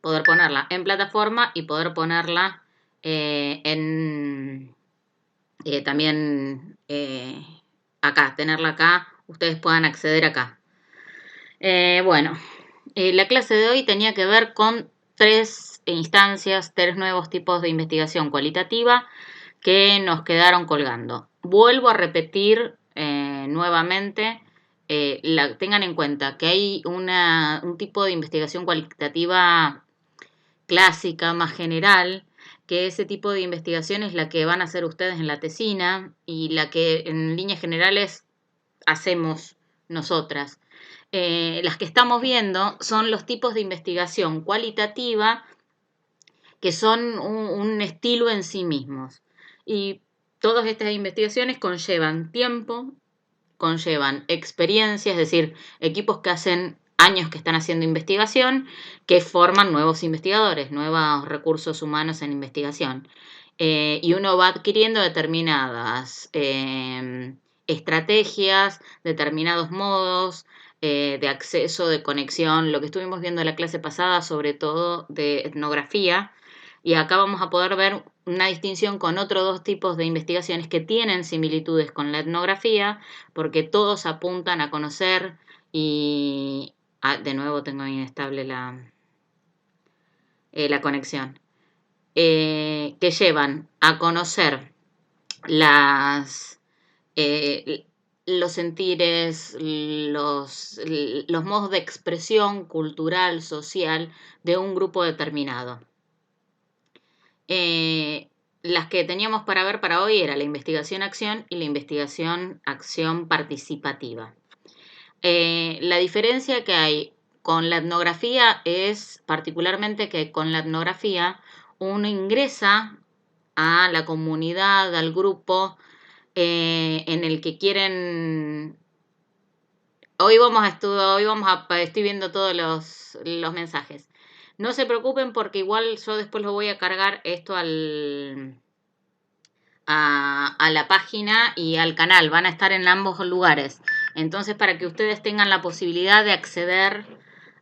poder ponerla en plataforma y poder ponerla también acá, tenerla acá, ustedes puedan acceder acá. Bueno, la clase de hoy tenía que ver con 3 instancias, 3 nuevos tipos de investigación cualitativa que nos quedaron colgando. Vuelvo a repetir nuevamente, tengan en cuenta que hay un tipo de investigación cualitativa clásica, más general, que ese tipo de investigación es la que van a hacer ustedes en la tesina y la que en líneas generales hacemos nosotras. Las que estamos viendo son los tipos de investigación cualitativa que son un estilo en sí mismos. Y todas estas investigaciones conllevan tiempo, conllevan experiencia, es decir, equipos que hacen años que están haciendo investigación, que forman nuevos investigadores, nuevos recursos humanos en investigación. Y uno va adquiriendo determinadas estrategias, determinados modos de acceso, de conexión, lo que estuvimos viendo en la clase pasada, sobre todo de etnografía, y acá vamos a poder ver una distinción con otros 2 tipos de investigaciones que tienen similitudes con la etnografía, porque todos apuntan a conocer y... de nuevo tengo inestable la conexión. Que llevan a conocer los sentires, los modos de expresión cultural, social de un grupo determinado. Las que teníamos para ver para hoy era la investigación-acción y la investigación-acción participativa. La diferencia que hay con la etnografía es particularmente que con la etnografía uno ingresa a la comunidad, al grupo en el que quieren... Hoy estoy viendo todos los mensajes. No se preocupen porque igual yo después lo voy a cargar esto a la página y al canal. Van a estar en ambos lugares. Entonces, para que ustedes tengan la posibilidad de acceder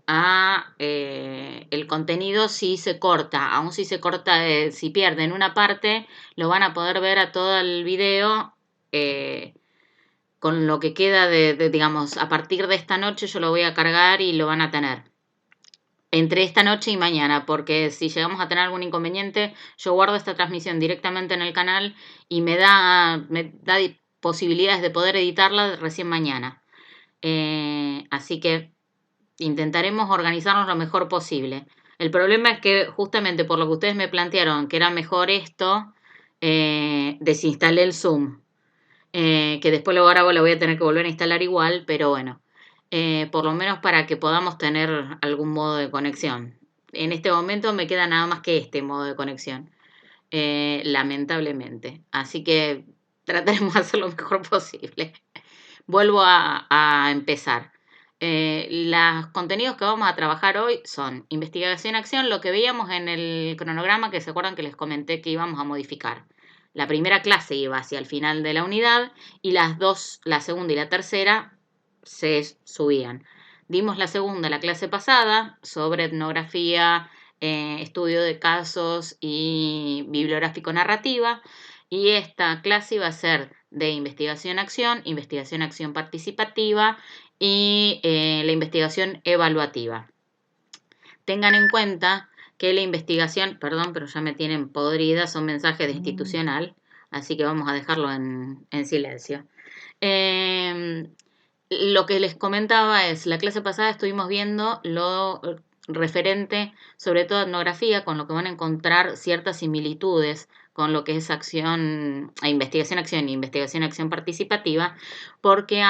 a el contenido si se corta. Aún si se corta, si pierden una parte, lo van a poder ver a todo el video con lo que queda digamos, a partir de esta noche yo lo voy a cargar y lo van a tener. Entre esta noche y mañana, porque si llegamos a tener algún inconveniente, yo guardo esta transmisión directamente en el canal y me da posibilidades de poder editarla recién mañana. Así que intentaremos organizarnos lo mejor posible. El problema es que justamente por lo que ustedes me plantearon, que era mejor esto, desinstalé el Zoom. Que después ahora lo voy a tener que volver a instalar igual, pero bueno. Por lo menos para que podamos tener algún modo de conexión. En este momento me queda nada más que este modo de conexión, lamentablemente. Así que trataremos de hacer lo mejor posible. Vuelvo a empezar. Los contenidos que vamos a trabajar hoy son investigación-acción, lo que veíamos en el cronograma, que se acuerdan que les comenté que íbamos a modificar. La primera clase iba hacia el final de la unidad y las dos, la segunda y la tercera, se subían. Dimos la segunda la clase pasada sobre etnografía, estudio de casos y bibliográfico-narrativa, y esta clase iba a ser de investigación-acción participativa y la investigación evaluativa. Tengan en cuenta que la investigación, perdón, pero ya me tienen podrida, son mensajes de institucional, así que vamos a dejarlo en silencio. Lo que les comentaba es, la clase pasada estuvimos viendo lo referente, sobre todo a etnografía, con lo que van a encontrar ciertas similitudes con lo que es investigación-acción y investigación-acción participativa, porque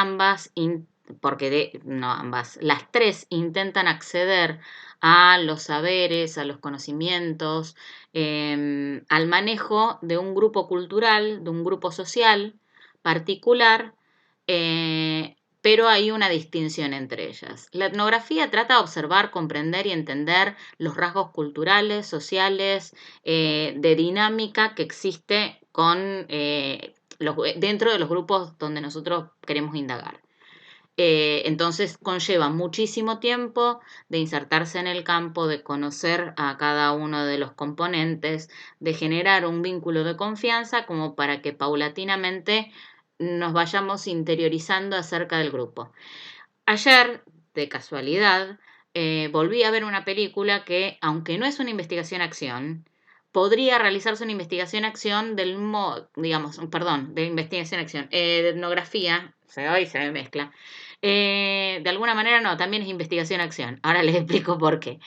las 3 intentan acceder a los saberes, a los conocimientos, al manejo de un grupo cultural, de un grupo social particular, pero hay una distinción entre ellas. La etnografía trata de observar, comprender y entender los rasgos culturales, sociales, de dinámica que existe dentro de los grupos donde nosotros queremos indagar. Entonces conlleva muchísimo tiempo de insertarse en el campo, de conocer a cada uno de los componentes, de generar un vínculo de confianza como para que paulatinamente nos vayamos interiorizando acerca del grupo. Ayer, de casualidad, volví a ver una película que, aunque no es una investigación-acción, podría realizarse una investigación-acción digamos, perdón, de investigación-acción, de etnografía, hoy se me mezcla. De alguna manera no, también es investigación-acción. Ahora les explico por qué.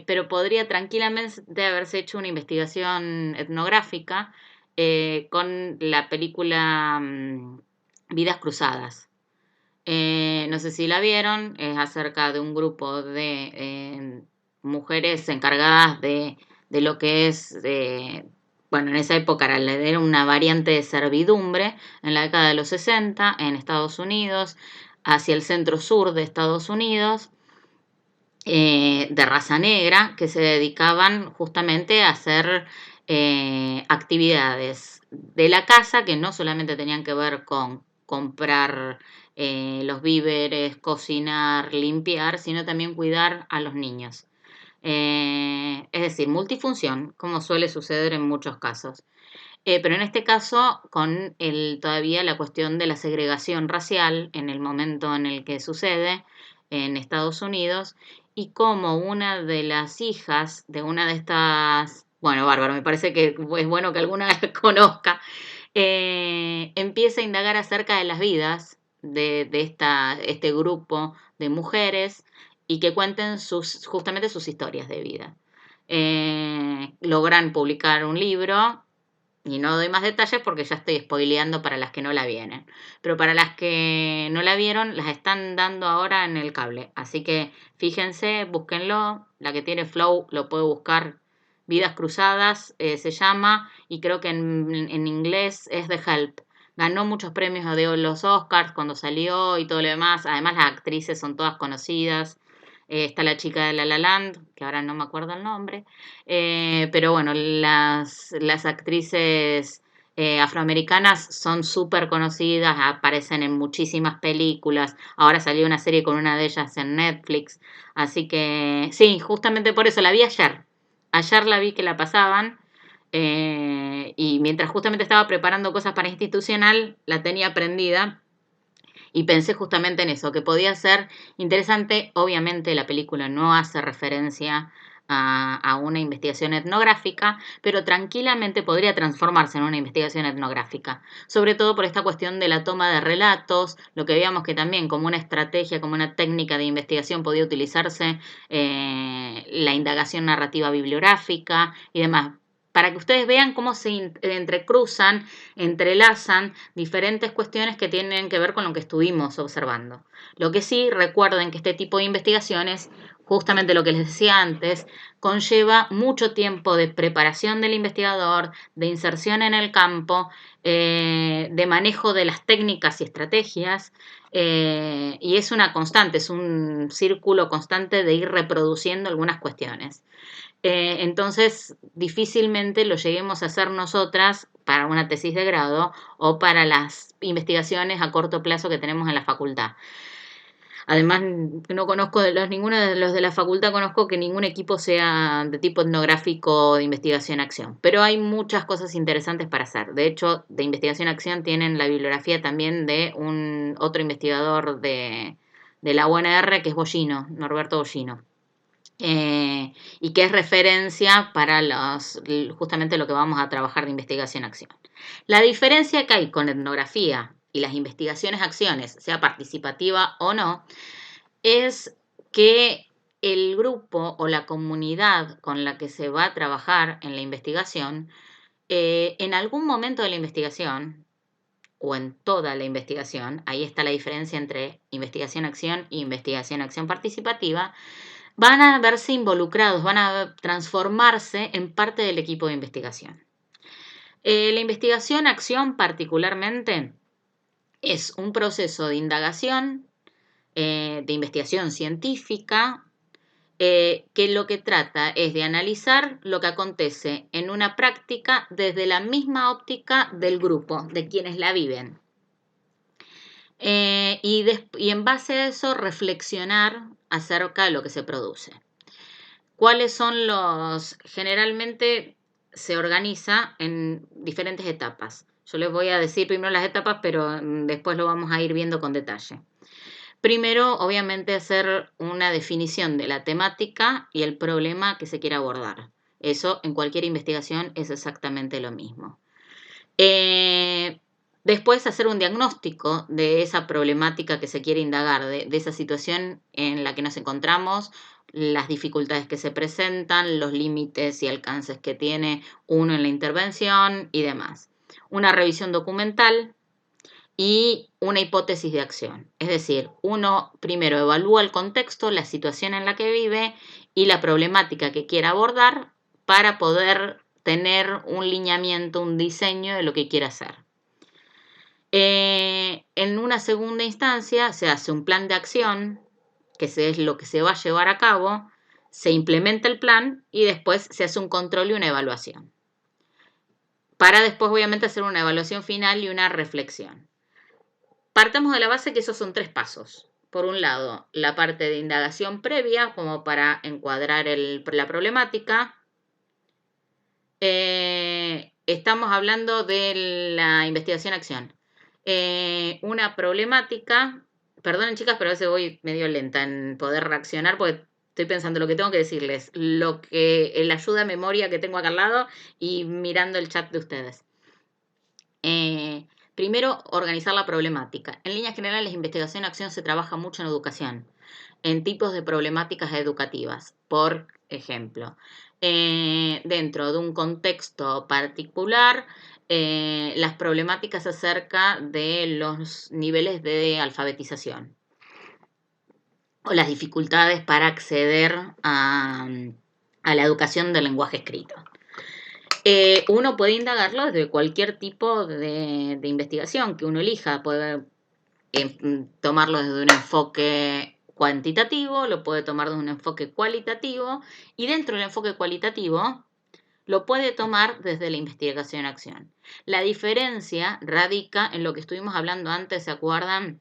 Pero podría tranquilamente haberse hecho una investigación etnográfica con la película Vidas Cruzadas. No sé si la vieron, es acerca de un grupo de mujeres encargadas de lo que es, bueno, en esa época era una variante de servidumbre en la década de los 60 en Estados Unidos, hacia el centro-sur de Estados Unidos, de raza negra, que se dedicaban justamente a hacer actividades de la casa que no solamente tenían que ver con comprar los víveres, cocinar, limpiar, sino también cuidar a los niños. Es decir, multifunción, como suele suceder en muchos casos. Pero en este caso, con todavía la cuestión de la segregación racial en el momento en el que sucede en Estados Unidos, y como una de las hijas de una de estas, bueno, bárbaro, me parece que es bueno que alguna la conozca, empieza a indagar acerca de las vidas de este grupo de mujeres y que cuenten justamente sus historias de vida. Logran publicar un libro y no doy más detalles porque ya estoy spoileando para las que no la vieron. Pero para las que no la vieron, las están dando ahora en el cable. Así que fíjense, búsquenlo. La que tiene Flow lo puede buscar. Vidas Cruzadas se llama. Y creo que en inglés es The Help. Ganó muchos premios de los Oscars cuando salió y todo lo demás. Además las actrices son todas conocidas. Está la chica de La La Land, que ahora no me acuerdo el nombre. Pero bueno, las actrices afroamericanas son súper conocidas, aparecen en muchísimas películas. Ahora salió una serie con una de ellas en Netflix. Así que sí, justamente por eso la vi ayer. Ayer la vi que la pasaban. Y mientras justamente estaba preparando cosas para institucional, la tenía prendida. Y pensé justamente en eso, que podía ser interesante. Obviamente la película no hace referencia a una investigación etnográfica, pero tranquilamente podría transformarse en una investigación etnográfica, sobre todo por esta cuestión de la toma de relatos, lo que veíamos que también como una estrategia, como una técnica de investigación podía utilizarse la indagación narrativa bibliográfica y demás, para que ustedes vean cómo se entrecruzan, entrelazan diferentes cuestiones que tienen que ver con lo que estuvimos observando. Lo que sí, recuerden que este tipo de investigaciones, justamente lo que les decía antes, conlleva mucho tiempo de preparación del investigador, de inserción en el campo, de manejo de las técnicas y estrategias, y es una constante, es un círculo constante de ir reproduciendo algunas cuestiones. Entonces, difícilmente lo lleguemos a hacer nosotras para una tesis de grado o para las investigaciones a corto plazo que tenemos en la facultad. Además, no conozco ninguno de los de la facultad, conozco que ningún equipo sea de tipo etnográfico de investigación-acción, pero hay muchas cosas interesantes para hacer. De hecho, de investigación-acción tienen la bibliografía también de otro investigador de la UNR, que es Bollino, Norberto Bollino. Y que es referencia para justamente lo que vamos a trabajar de investigación-acción. La diferencia que hay con etnografía y las investigaciones-acciones, sea participativa o no, es que el grupo o la comunidad con la que se va a trabajar en la investigación, en algún momento de la investigación, o en toda la investigación, ahí está la diferencia entre investigación-acción y investigación-acción participativa, van a verse involucrados, van a transformarse en parte del equipo de investigación. La investigación-acción particularmente es un proceso de indagación, de investigación científica, que lo que trata es de analizar lo que acontece en una práctica desde la misma óptica del grupo, de quienes la viven. Y en base a eso reflexionar acerca de lo que se produce. ¿Cuáles son los? Generalmente se organiza en diferentes etapas. Yo les voy a decir primero las etapas, pero después lo vamos a ir viendo con detalle. Primero, obviamente, hacer una definición de la temática y el problema que se quiere abordar. Eso en cualquier investigación es exactamente lo mismo. Después, hacer un diagnóstico de esa problemática que se quiere indagar, de esa situación en la que nos encontramos, las dificultades que se presentan, los límites y alcances que tiene uno en la intervención y demás. Una revisión documental y una hipótesis de acción. Es decir, uno primero evalúa el contexto, la situación en la que vive y la problemática que quiere abordar para poder tener un lineamiento, un diseño de lo que quiere hacer. En una segunda instancia se hace un plan de acción, que es lo que se va a llevar a cabo, se implementa el plan y después se hace un control y una evaluación. Para después, obviamente, hacer una evaluación final y una reflexión. Partamos de la base que esos son 3 pasos. Por un lado, la parte de indagación previa, como para encuadrar la problemática. Estamos hablando de la investigación-acción. Una problemática, perdonen chicas, pero a veces voy medio lenta en poder reaccionar porque estoy pensando lo que tengo que decirles, la ayuda a memoria que tengo acá al lado y mirando el chat de ustedes. Primero, organizar la problemática. En líneas generales, investigación-acción se trabaja mucho en educación, en tipos de problemáticas educativas. Por ejemplo, dentro de un contexto particular, las problemáticas acerca de los niveles de alfabetización o las dificultades para acceder a la educación del lenguaje escrito. Uno puede indagarlo desde cualquier tipo de investigación que uno elija. Puede tomarlo desde un enfoque cuantitativo, lo puede tomar desde un enfoque cualitativo y dentro del enfoque cualitativo lo puede tomar desde la investigación-acción. La diferencia radica en lo que estuvimos hablando antes, ¿se acuerdan?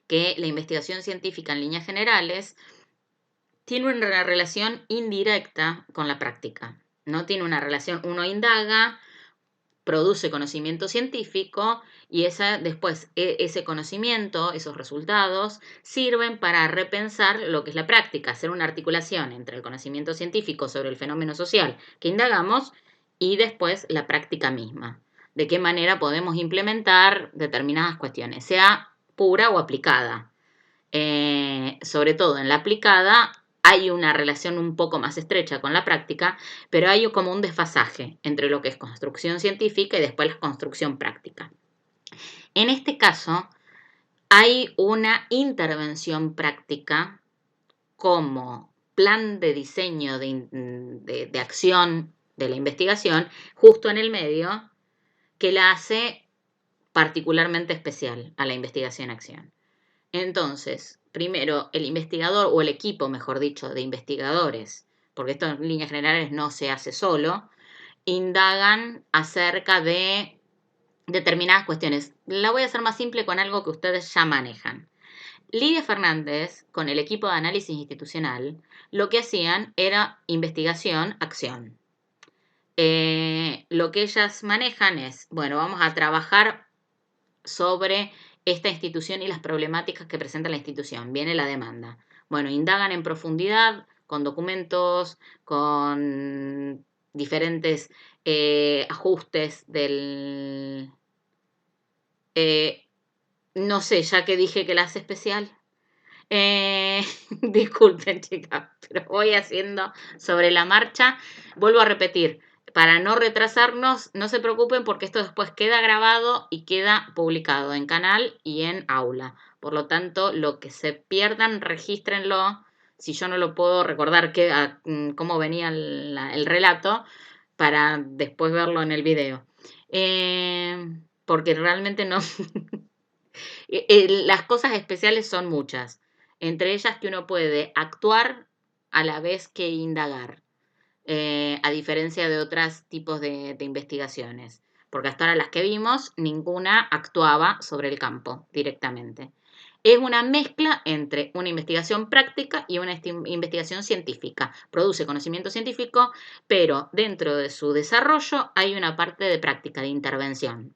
Que la investigación científica en líneas generales tiene una relación indirecta con la práctica. No tiene una relación, uno indaga, produce conocimiento científico y después ese conocimiento, esos resultados, sirven para repensar lo que es la práctica, hacer una articulación entre el conocimiento científico sobre el fenómeno social que indagamos y después la práctica misma. De qué manera podemos implementar determinadas cuestiones, sea pura o aplicada. Sobre todo en la aplicada hay una relación un poco más estrecha con la práctica, pero hay como un desfasaje entre lo que es construcción científica y después la construcción práctica. En este caso, hay una intervención práctica como plan de diseño de acción de la investigación justo en el medio que la hace particularmente especial a la investigación-acción. Entonces, primero, el investigador o el equipo, mejor dicho, de investigadores, porque esto en líneas generales no se hace solo, indagan acerca de determinadas cuestiones. La voy a hacer más simple con algo que ustedes ya manejan. Lidia Fernández, con el equipo de análisis institucional, lo que hacían era investigación, acción. Lo que ellas manejan es, bueno, vamos a trabajar sobre esta institución y las problemáticas que presenta la institución. Viene la demanda. Bueno, indagan en profundidad con documentos, con diferentes ajustes del... no sé, ya que dije que la hace especial. Disculpen, chicas, pero voy haciendo sobre la marcha. Vuelvo a repetir, para no retrasarnos, no se preocupen porque esto después queda grabado y queda publicado en canal y en aula. Por lo tanto, lo que se pierdan, regístrenlo. Si yo no lo puedo recordar cómo venía el relato, para después verlo en el video. Porque realmente no... Las cosas especiales son muchas. Entre ellas que uno puede actuar a la vez que indagar, a diferencia de otros tipos de investigaciones. porque hasta ahora las que vimos, ninguna actuaba sobre el campo directamente. Es una mezcla entre una investigación práctica y una investigación científica. Produce conocimiento científico, pero dentro de su desarrollo hay una parte de práctica, de intervención.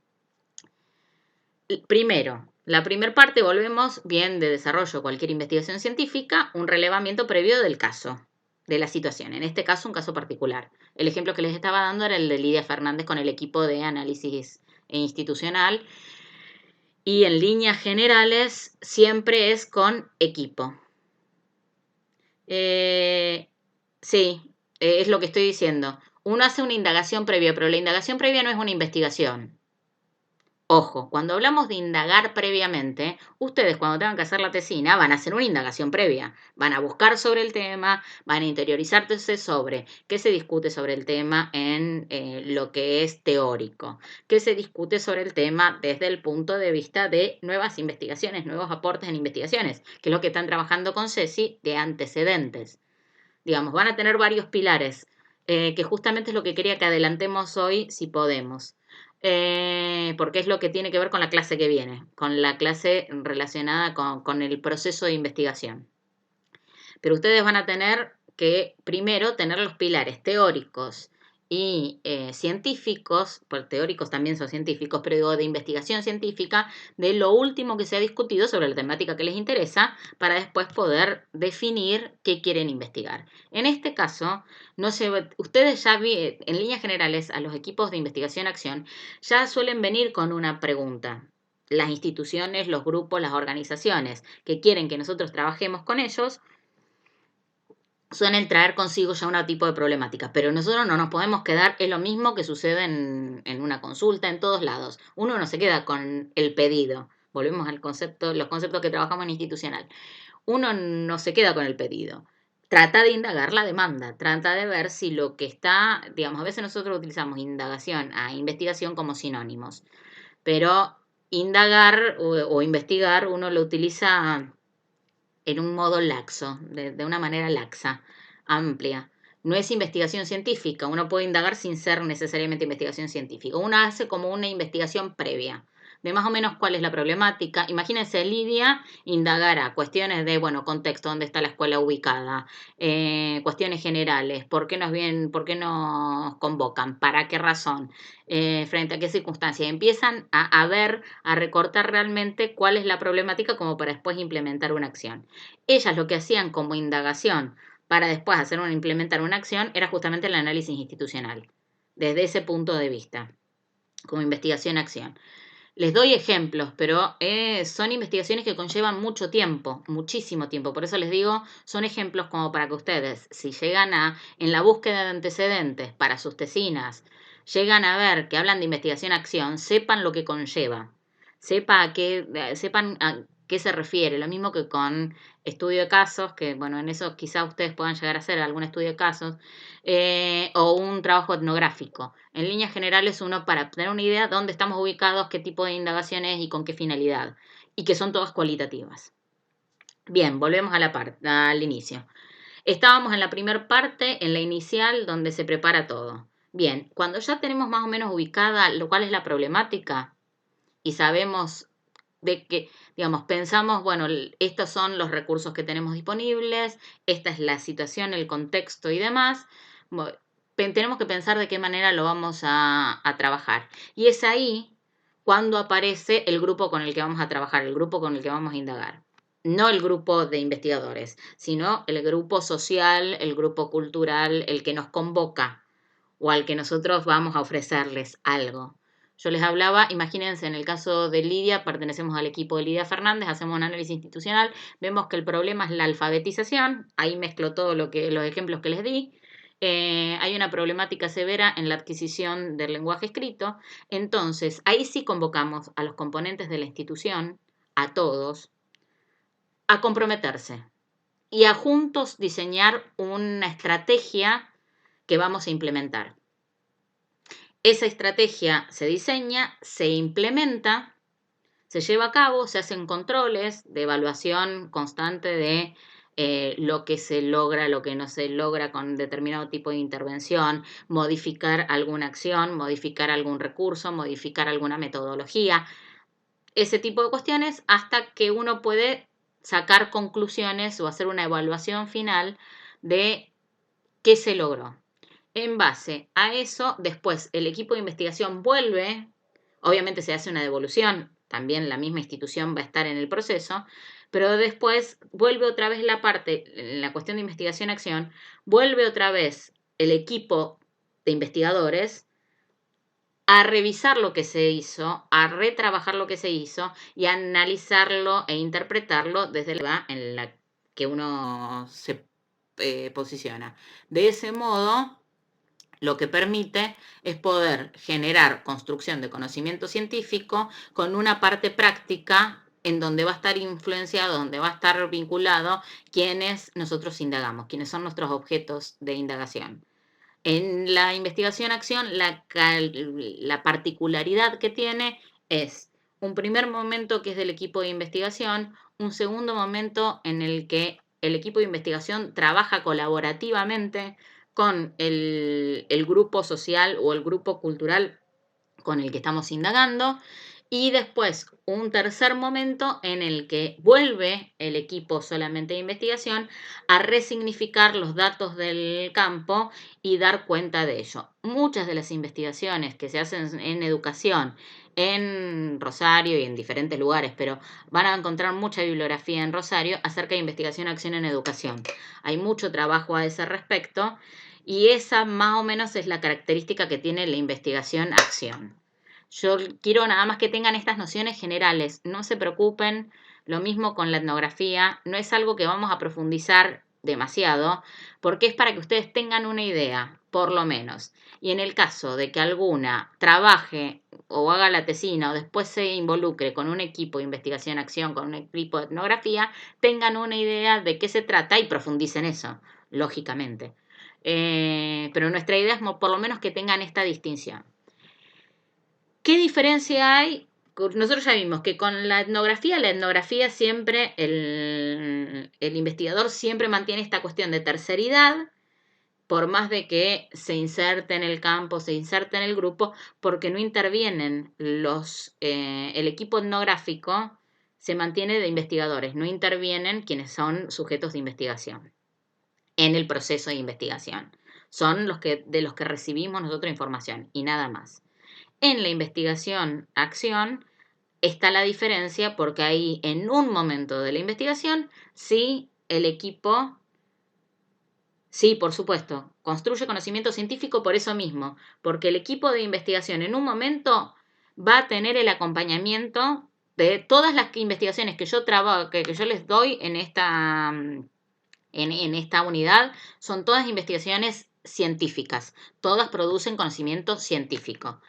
Primero, la primera parte, volvemos bien de desarrollo, cualquier investigación científica, un relevamiento previo del caso, de la situación. En este caso, un caso particular. El ejemplo que les estaba dando era el de Lidia Fernández con el equipo de análisis institucional. Y en líneas generales siempre es con equipo. Sí, es lo que estoy diciendo. Uno hace una indagación previa, pero la indagación previa no es una investigación. Ojo, cuando hablamos de indagar previamente, ustedes cuando tengan que hacer la tesina van a hacer una indagación previa, van a buscar sobre el tema, van a interiorizarse sobre qué se discute sobre el tema en lo que es teórico, qué se discute sobre el tema desde el punto de vista de nuevas investigaciones, nuevos aportes en investigaciones, que es lo que están trabajando con Ceci de antecedentes. Digamos, van a tener varios pilares, que justamente es lo que quería que adelantemos hoy, si podemos. Porque es lo que tiene que ver con la clase que viene, con la clase relacionada con el proceso de investigación. Pero ustedes van a tener que primero tener los pilares teóricos y científicos, pues teóricos también son científicos, pero digo de investigación científica, de lo último que se ha discutido sobre la temática que les interesa, para después poder definir qué quieren investigar. En este caso, ustedes ya en líneas generales a los equipos de investigación-acción ya suelen venir con una pregunta. Las instituciones, los grupos, las organizaciones que quieren que nosotros trabajemos con ellos, suelen traer consigo ya un tipo de problemática, pero nosotros no nos podemos quedar, es lo mismo que sucede en una consulta, en todos lados. Uno no se queda con el pedido. Volvemos al concepto, los conceptos que trabajamos en institucional. Uno no se queda con el pedido. Trata de indagar la demanda, trata de ver si lo que está, digamos, a veces nosotros utilizamos indagación a investigación como sinónimos, pero indagar o investigar uno lo utiliza en un modo laxo, de una manera laxa, amplia. No es investigación científica, uno puede indagar sin ser necesariamente investigación científica. Uno hace como una investigación previa de más o menos cuál es la problemática. Imagínense, Lidia indagará cuestiones de, bueno, contexto, dónde está la escuela ubicada, cuestiones generales, por qué nos convocan, para qué razón, frente a qué circunstancias. Empiezan a ver, a recortar realmente cuál es la problemática como para después implementar una acción. Ellas lo que hacían como indagación para después implementar una acción era justamente el análisis institucional, desde ese punto de vista, como investigación-acción. Les doy ejemplos, pero son investigaciones que conllevan mucho tiempo, muchísimo tiempo. Por eso les digo, son ejemplos como para que ustedes, si llegan en la búsqueda de antecedentes para sus tesinas, llegan a ver que hablan de investigación-acción, sepan lo que conlleva, sepan a qué se refiere. Lo mismo que con estudio de casos, que bueno, en eso quizá ustedes puedan llegar a hacer algún estudio de casos, o un trabajo etnográfico. En líneas generales, uno para tener una idea de dónde estamos ubicados, qué tipo de indagaciones y con qué finalidad, y que son todas cualitativas. Bien, volvemos al inicio. Estábamos en la primera parte, en la inicial, donde se prepara todo. Bien, cuando ya tenemos más o menos ubicada lo cual es la problemática y sabemos de que, digamos, pensamos, bueno, estos son los recursos que tenemos disponibles, esta es la situación, el contexto y demás, tenemos que pensar de qué manera lo vamos a trabajar. Y es ahí cuando aparece el grupo con el que vamos a trabajar, el grupo con el que vamos a indagar. No el grupo de investigadores, sino el grupo social, el grupo cultural, el que nos convoca o al que nosotros vamos a ofrecerles algo. Yo les hablaba, imagínense, en el caso de Lidia, pertenecemos al equipo de Lidia Fernández, hacemos un análisis institucional, vemos que el problema es la alfabetización, ahí mezclo todo los ejemplos que les di. Hay una problemática severa en la adquisición del lenguaje escrito, entonces ahí sí convocamos a los componentes de la institución, a todos, a comprometerse y a juntos diseñar una estrategia que vamos a implementar. Esa estrategia se diseña, se implementa, se lleva a cabo, se hacen controles de evaluación constante de lo que se logra, lo que no se logra con determinado tipo de intervención, modificar alguna acción, modificar algún recurso, modificar alguna metodología, ese tipo de cuestiones, hasta que uno puede sacar conclusiones o hacer una evaluación final de qué se logró. En base a eso, después el equipo de investigación vuelve, obviamente se hace una devolución, también la misma institución va a estar en el proceso, pero después vuelve otra vez la parte, la cuestión de investigación-acción, vuelve otra vez el equipo de investigadores a revisar lo que se hizo, a retrabajar lo que se hizo y a analizarlo e interpretarlo desde la en la que uno se posiciona. De ese modo, lo que permite es poder generar construcción de conocimiento científico con una parte práctica en donde va a estar influenciado, donde va a estar vinculado quienes nosotros indagamos, quienes son nuestros objetos de indagación. En la investigación-acción, la particularidad que tiene es un primer momento que es del equipo de investigación, un segundo momento en el que el equipo de investigación trabaja colaborativamente con el grupo social o el grupo cultural con el que estamos indagando, y después un tercer momento en el que vuelve el equipo solamente de investigación a resignificar los datos del campo y dar cuenta de ello. Muchas de las investigaciones que se hacen en educación en Rosario y en diferentes lugares, pero van a encontrar mucha bibliografía en Rosario acerca de investigación-acción en educación. Hay mucho trabajo a ese respecto y esa más o menos es la característica que tiene la investigación-acción. Yo quiero nada más que tengan estas nociones generales, no se preocupen, lo mismo con la etnografía, no es algo que vamos a profundizar demasiado, porque es para que ustedes tengan una idea, por lo menos. Y en el caso de que alguna trabaje o haga la tesina o después se involucre con un equipo de investigación-acción, con un equipo de etnografía, tengan una idea de qué se trata y profundicen eso, lógicamente. Pero nuestra idea es por lo menos que tengan esta distinción. ¿Qué diferencia hay? Nosotros ya vimos que con la etnografía siempre, el investigador siempre mantiene esta cuestión de terceridad, por más de que se inserte en el campo, se inserte en el grupo, porque no intervienen el equipo etnográfico se mantiene de investigadores, no intervienen quienes son sujetos de investigación en el proceso de investigación. Son de los que recibimos nosotros información y nada más. En la investigación-acción está la diferencia porque ahí en un momento de la investigación, sí, el equipo, sí, por supuesto, construye conocimiento científico por eso mismo, porque el equipo de investigación en un momento va a tener el acompañamiento de todas las investigaciones que yo que yo les doy en esta unidad, son todas investigaciones científicas, todas producen conocimiento científico.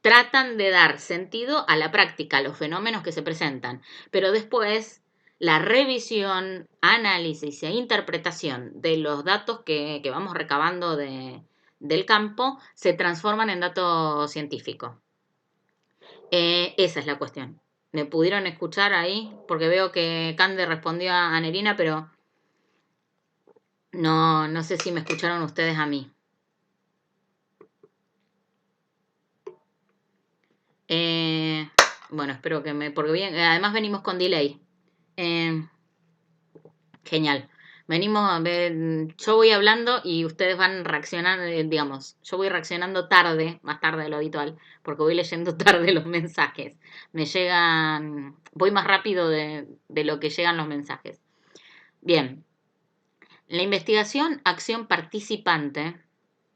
Tratan de dar sentido a la práctica, a los fenómenos que se presentan, pero después la revisión, análisis e interpretación de los datos que vamos recabando del campo se transforman en datos científicos. Esa es la cuestión. ¿Me pudieron escuchar ahí? Porque veo que Cande respondió a Nerina, pero no sé si me escucharon ustedes a mí. Bueno, espero que porque bien, además venimos con delay. Genial. Venimos a ver, yo voy hablando y ustedes van reaccionando, digamos, yo voy reaccionando tarde, más tarde de lo habitual, porque voy leyendo tarde los mensajes. Me llegan, voy más rápido de lo que llegan los mensajes. Bien, la investigación, acción participante,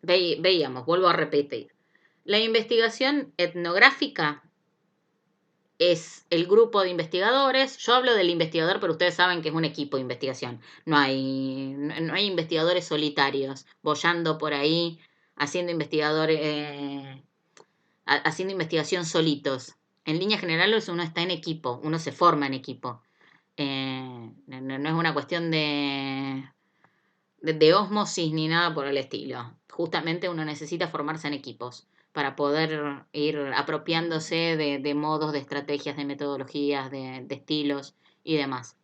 veíamos, vuelvo a repetir. La investigación etnográfica es el grupo de investigadores. Yo hablo del investigador, pero ustedes saben que es un equipo de investigación. No hay investigadores solitarios boyando por ahí haciendo haciendo investigación solitos. En líneas generales uno está en equipo, uno se forma en equipo. No es una cuestión de ósmosis ni nada por el estilo. Justamente uno necesita formarse en equipos para poder ir apropiándose de modos, de estrategias, de metodologías, de estilos y demás.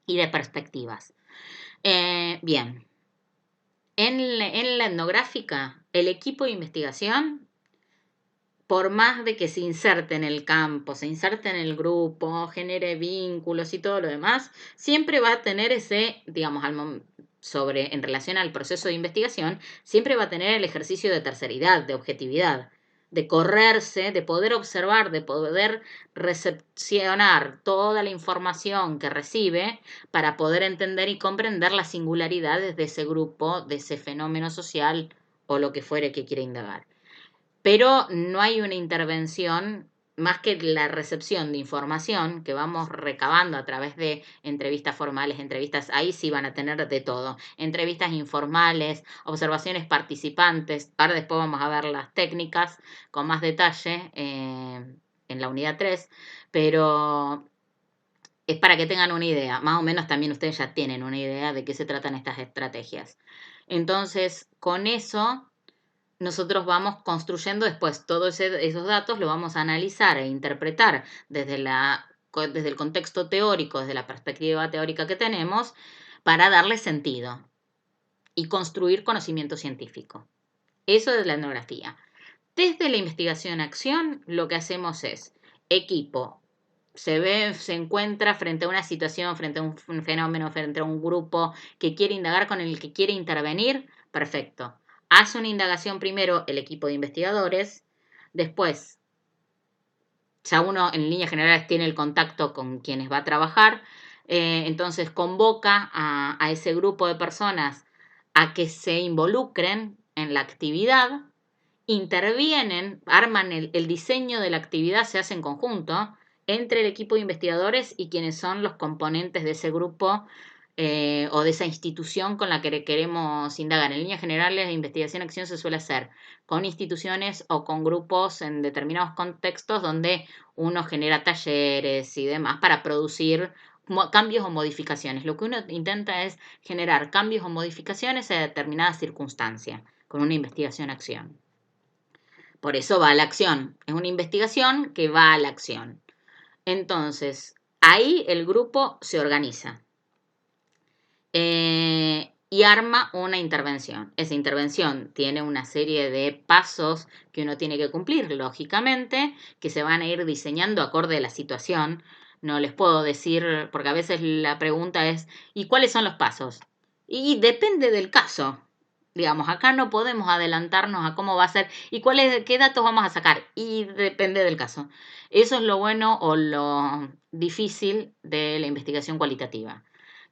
y de perspectivas. Bien, en la etnográfica, el equipo de investigación, por más de que se inserte en el campo, se inserte en el grupo, genere vínculos y todo lo demás, siempre va a tener ese, digamos, en relación al proceso de investigación, siempre va a tener el ejercicio de terceridad, de objetividad, de correrse, de poder observar, de poder recepcionar toda la información que recibe para poder entender y comprender las singularidades de ese grupo, de ese fenómeno social o lo que fuere que quiera indagar. Pero no hay una intervención más que la recepción de información que vamos recabando a través de entrevistas formales, entrevistas, ahí sí van a tener de todo, entrevistas informales, observaciones participantes, ahora después vamos a ver las técnicas con más detalle en la unidad 3, pero es para que tengan una idea, más o menos también ustedes ya tienen una idea de qué se tratan estas estrategias. Entonces, con eso nosotros vamos construyendo después todos esos datos, lo vamos a analizar e interpretar desde el contexto teórico, desde la perspectiva teórica que tenemos, para darle sentido y construir conocimiento científico. Eso es la etnografía. Desde la investigación-acción, lo que hacemos es equipo. Se encuentra frente a una situación, frente a un fenómeno, frente a un grupo que quiere indagar, con el que quiere intervenir, perfecto. Hace una indagación primero el equipo de investigadores, después ya uno en líneas generales tiene el contacto con quienes va a trabajar, entonces convoca a ese grupo de personas a que se involucren en la actividad, intervienen, arman el diseño de la actividad, se hace en conjunto entre el equipo de investigadores y quienes son los componentes de ese grupo o de esa institución con la que queremos indagar. En líneas generales, la investigación-acción se suele hacer con instituciones o con grupos en determinados contextos donde uno genera talleres y demás para producir cambios o modificaciones. Lo que uno intenta es generar cambios o modificaciones a determinadas circunstancias con una investigación-acción. Por eso va a la acción. Es una investigación que va a la acción. Entonces, ahí el grupo se organiza y arma una intervención. Esa intervención tiene una serie de pasos que uno tiene que cumplir, lógicamente, que se van a ir diseñando acorde a la situación. No les puedo decir, porque a veces la pregunta es, ¿y cuáles son los pasos? Y depende del caso. Digamos, acá no podemos adelantarnos a cómo va a ser y qué datos vamos a sacar. Y depende del caso. Eso es lo bueno o lo difícil de la investigación cualitativa.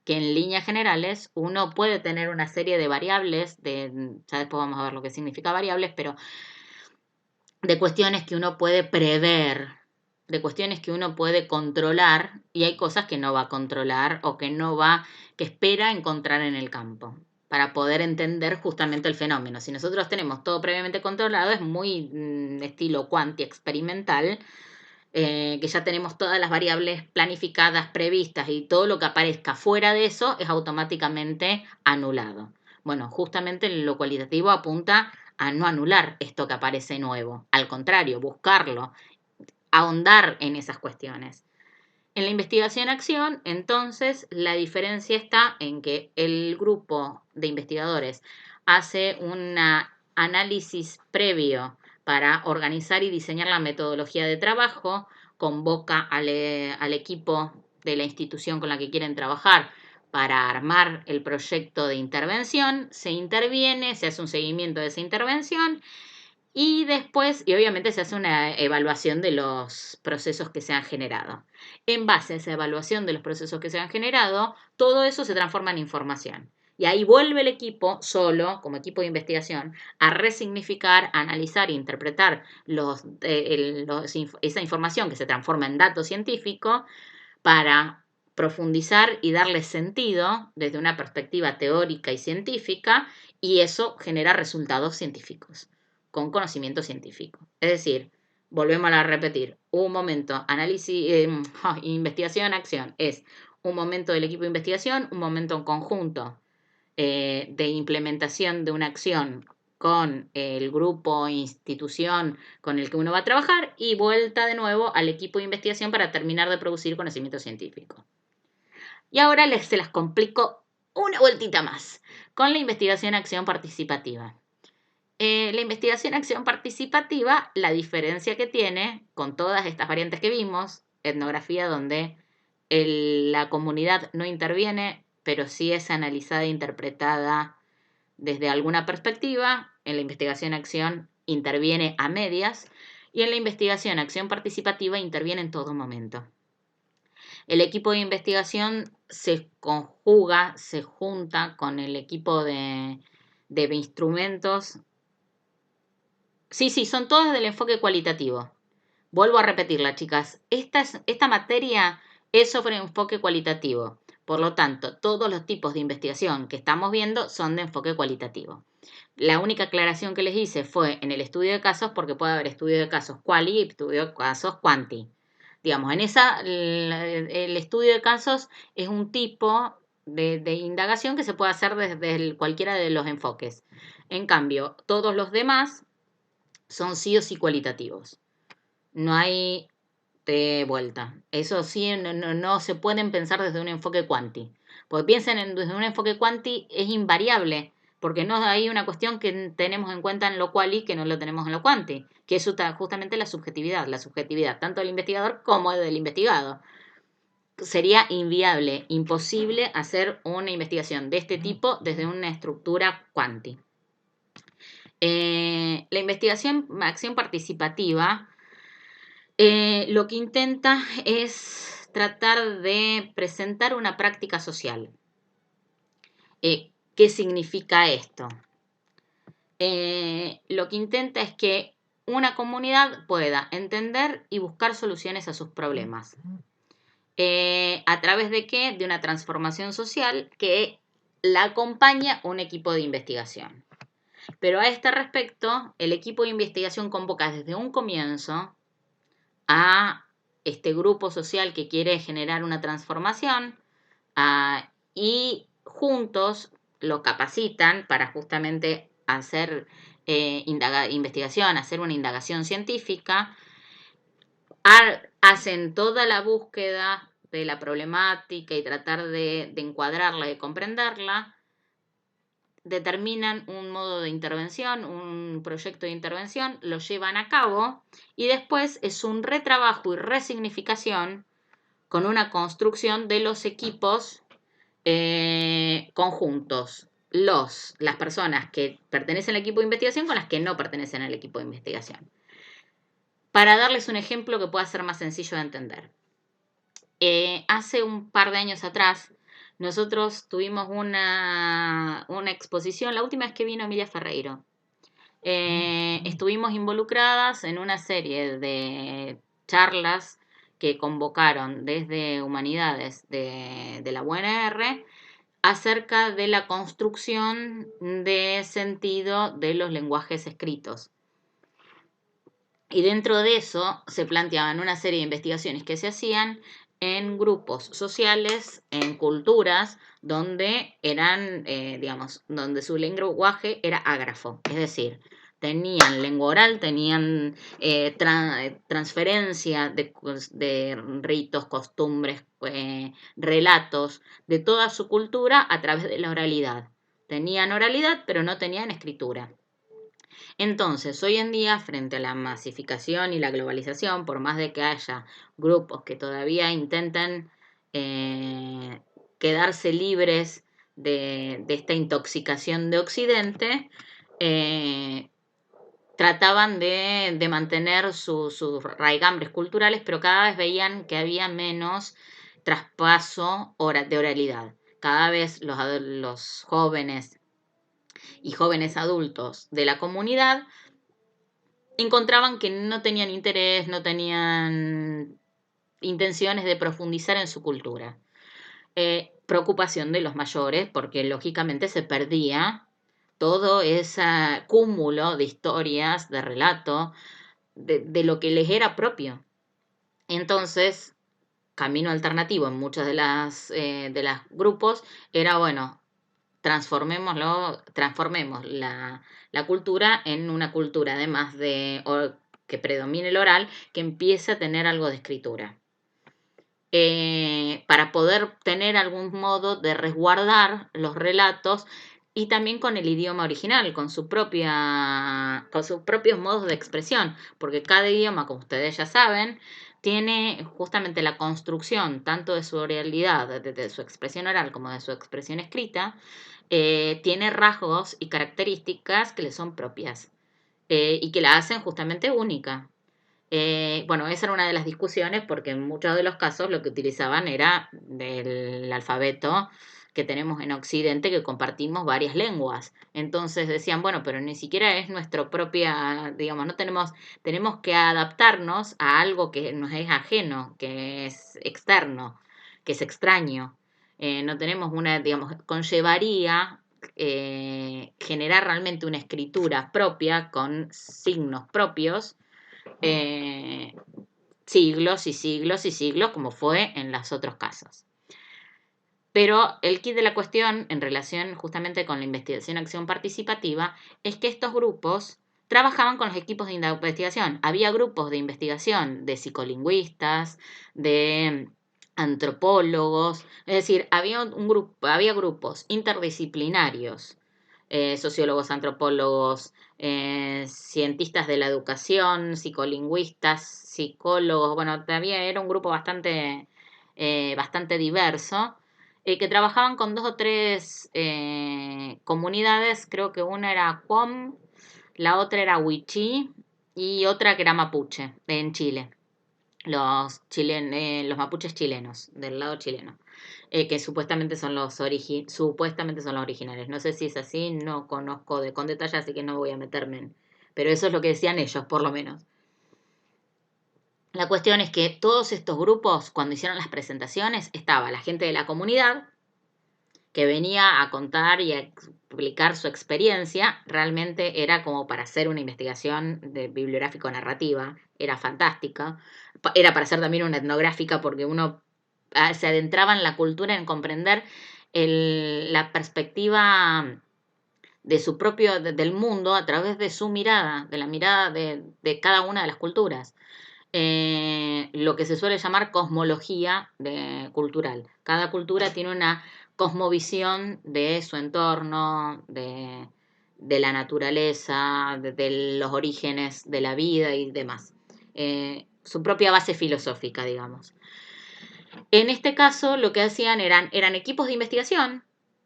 Que en líneas generales uno puede tener una serie de variables, ya después vamos a ver lo que significa variables, pero de cuestiones que uno puede prever, de cuestiones que uno puede controlar, y hay cosas que no va a controlar o que espera encontrar en el campo para poder entender justamente el fenómeno. Si nosotros tenemos todo previamente controlado, es muy estilo cuanti experimental, que ya tenemos todas las variables planificadas, previstas y todo lo que aparezca fuera de eso es automáticamente anulado. Bueno, justamente lo cualitativo apunta a no anular esto que aparece nuevo, al contrario, buscarlo, ahondar en esas cuestiones. En la investigación-acción, entonces, la diferencia está en que el grupo de investigadores hace un análisis previo para organizar y diseñar la metodología de trabajo, convoca al equipo de la institución con la que quieren trabajar para armar el proyecto de intervención, se interviene, se hace un seguimiento de esa intervención y después, y obviamente se hace una evaluación de los procesos que se han generado. En base a esa evaluación de los procesos que se han generado, todo eso se transforma en información. Y ahí vuelve el equipo solo, como equipo de investigación, a resignificar, a analizar e interpretar esa información que se transforma en dato científico para profundizar y darle sentido desde una perspectiva teórica y científica, y eso genera resultados científicos con conocimiento científico. Es decir, volvemos a repetir, un momento, investigación, acción, es un momento del equipo de investigación, un momento en conjunto de implementación de una acción con el grupo, institución con el que uno va a trabajar y vuelta de nuevo al equipo de investigación para terminar de producir conocimiento científico. Y ahora se las complico una vueltita más con la investigación-acción participativa. La investigación-acción participativa, la diferencia que tiene con todas estas variantes que vimos, etnografía donde la comunidad no interviene, pero sí es analizada e interpretada desde alguna perspectiva, en la investigación-acción interviene a medias y en la investigación-acción participativa interviene en todo momento. El equipo de investigación se conjuga, se junta con el equipo de instrumentos. Sí, son todas del enfoque cualitativo. Vuelvo a repetirla, chicas. Esta materia es sobre enfoque cualitativo. Por lo tanto, todos los tipos de investigación que estamos viendo son de enfoque cualitativo. La única aclaración que les hice fue en el estudio de casos, porque puede haber estudio de casos quali y estudio de casos quanti. Digamos, el estudio de casos es un tipo de indagación que se puede hacer desde cualquiera de los enfoques. En cambio, todos los demás son sí o sí cualitativos. No hay de vuelta. Eso sí, no se pueden pensar desde un enfoque cuanti. Porque piensen desde un enfoque cuanti es invariable, porque no hay una cuestión que tenemos en cuenta en lo quali que no lo tenemos en lo quanti, que es justamente la subjetividad tanto del investigador como del investigado. Sería inviable, imposible hacer una investigación de este tipo desde una estructura cuanti. La investigación-acción participativa lo que intenta es tratar de presentar una práctica social. ¿Qué significa esto? Lo que intenta es que una comunidad pueda entender y buscar soluciones a sus problemas. ¿A través de qué? De una transformación social que la acompaña un equipo de investigación. Pero a este respecto, el equipo de investigación convoca desde un comienzo a este grupo social que quiere generar una transformación y juntos lo capacitan para justamente hacer investigación, hacer una indagación científica, hacen toda la búsqueda de la problemática y tratar de encuadrarla, de comprenderla, determinan un modo de intervención, un proyecto de intervención, lo llevan a cabo y después es un retrabajo y resignificación con una construcción de los equipos conjuntos. Las personas que pertenecen al equipo de investigación con las que no pertenecen al equipo de investigación. Para darles un ejemplo que pueda ser más sencillo de entender. Hace un par de años atrás, nosotros tuvimos una exposición, la última vez que vino Emilia Ferreiro. Estuvimos involucradas en una serie de charlas que convocaron desde Humanidades de la UNR acerca de la construcción de sentido de los lenguajes escritos. Y dentro de eso se planteaban una serie de investigaciones que se hacían en grupos sociales, en culturas, donde eran, donde su lenguaje era ágrafo, es decir, tenían lengua oral, tenían transferencia de ritos, costumbres, relatos de toda su cultura a través de la oralidad. Tenían oralidad, pero no tenían escritura. Entonces, hoy en día, frente a la masificación y la globalización, por más de que haya grupos que todavía intenten quedarse libres de esta intoxicación de Occidente, trataban de mantener sus raigambres culturales, pero cada vez veían que había menos traspaso de oralidad. Cada vez los jóvenes y jóvenes adultos de la comunidad encontraban que no tenían interés, no tenían intenciones de profundizar en su cultura. Preocupación de los mayores, porque lógicamente se perdía todo ese cúmulo de historias, de relato, de lo que les era propio. Entonces, camino alternativo en muchos de las grupos era, bueno, transformemos la cultura en una cultura, además de que predomine el oral, que empiece a tener algo de escritura. para poder tener algún modo de resguardar los relatos y también con el idioma original, con sus propios modos de expresión, porque cada idioma, como ustedes ya saben, tiene justamente la construcción tanto de su oralidad, de su expresión oral como de su expresión escrita, tiene rasgos y características que le son propias y que la hacen justamente única. Bueno, esa era una de las discusiones porque en muchos de los casos lo que utilizaban era del alfabeto que tenemos en Occidente, que compartimos varias lenguas. Entonces decían, bueno, pero ni siquiera es nuestra propia, digamos, no tenemos que adaptarnos a algo que nos es ajeno, que es externo, que es extraño. No tenemos una, digamos, conllevaría generar realmente una escritura propia con signos propios eh, siglos y siglos y siglos, como fue en los otros casos. Pero el kit de la cuestión, en relación justamente con la investigación-acción participativa, es que estos grupos trabajaban con los equipos de investigación. Había grupos de investigación de psicolingüistas, de antropólogos, es decir, había grupos interdisciplinarios, sociólogos, antropólogos, cientistas de la educación, psicolingüistas, psicólogos, bueno, todavía era un grupo bastante diverso, que trabajaban con 2 o 3 comunidades, creo que una era Qom, la otra era Wichí y otra que era Mapuche, en Chile, los mapuches chilenos, del lado chileno. Que supuestamente son los originales. No sé si es así, no conozco con detalle, así que no voy a meterme en. Pero eso es lo que decían ellos, por lo menos. La cuestión es que todos estos grupos, cuando hicieron las presentaciones, estaba la gente de la comunidad, que venía a contar y a explicar su experiencia. Realmente era como para hacer una investigación de bibliográfico-narrativa, era fantástica. Era para hacer también una etnográfica porque uno se adentraba en la cultura, en comprender la perspectiva de su propio, del mundo a través de su mirada, de la mirada de cada una de las culturas. Lo que se suele llamar cosmología cultural. Cada cultura tiene una cosmovisión de su entorno, de la naturaleza, de los orígenes de la vida y demás. Su propia base filosófica, digamos. En este caso, lo que hacían eran equipos de investigación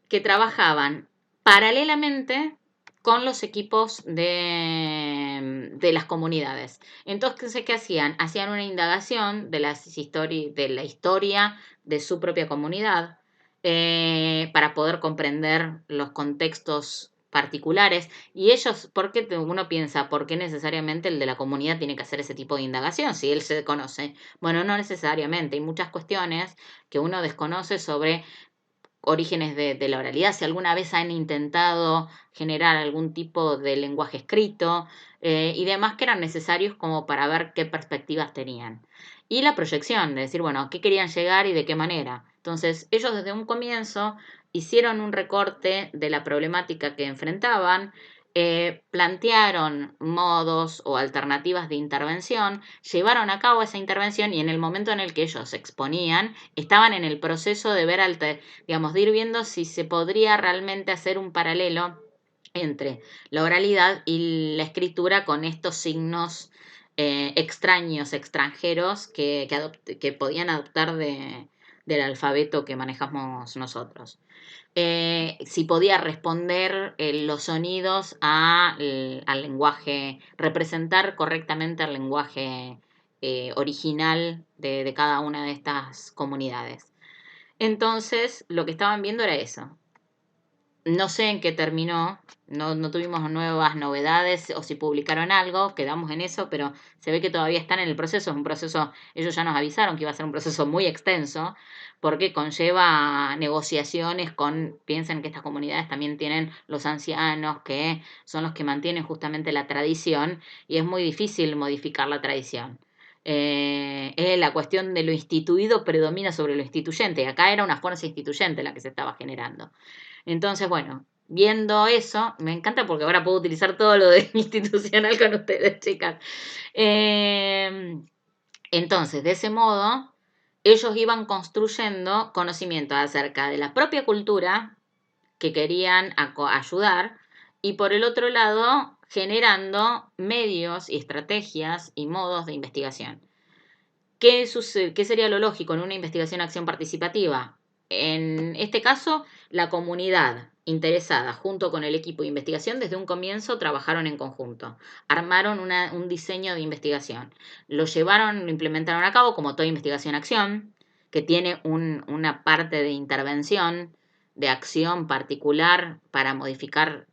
que trabajaban paralelamente con los equipos de las comunidades. Entonces, ¿qué hacían? Hacían una indagación de la historia de su propia comunidad para poder comprender los contextos particulares. Y ellos, ¿por qué uno piensa, por qué necesariamente el de la comunidad tiene que hacer ese tipo de indagación si él se conoce? Bueno, no necesariamente. Hay muchas cuestiones que uno desconoce sobre orígenes de la oralidad, si alguna vez han intentado generar algún tipo de lenguaje escrito y demás que eran necesarios como para ver qué perspectivas tenían. Y la proyección, de decir, bueno, a qué querían llegar y de qué manera. Entonces, ellos desde un comienzo hicieron un recorte de la problemática que enfrentaban, plantearon modos o alternativas de intervención, llevaron a cabo esa intervención y en el momento en el que ellos exponían, estaban en el proceso de ver, digamos, de ir viendo si se podría realmente hacer un paralelo entre la oralidad y la escritura con estos signos extraños, extranjeros que podían adoptar del alfabeto que manejamos nosotros. Si podía responder los sonidos al lenguaje, representar correctamente el lenguaje original de cada una de estas comunidades. Entonces, lo que estaban viendo era eso. No sé en qué terminó, no tuvimos nuevas novedades o si publicaron algo, quedamos en eso, pero se ve que todavía están en el proceso. Es un proceso, ellos ya nos avisaron que iba a ser un proceso muy extenso, porque conlleva negociaciones piensen que estas comunidades también tienen los ancianos, que son los que mantienen justamente la tradición, y es muy difícil modificar la tradición. La cuestión de lo instituido predomina sobre lo instituyente. Acá era una fuerza instituyente la que se estaba generando. Entonces, bueno, viendo eso, me encanta porque ahora puedo utilizar todo lo de institucional con ustedes, chicas. Entonces, de ese modo, ellos iban construyendo conocimiento acerca de la propia cultura que querían ayudar y por el otro lado generando medios y estrategias y modos de investigación. ¿Qué sería lo lógico en una investigación-acción participativa? En este caso, la comunidad interesada junto con el equipo de investigación desde un comienzo trabajaron en conjunto, armaron un diseño de investigación, lo llevaron, lo implementaron a cabo como toda investigación-acción, que tiene una parte de intervención, de acción particular para modificar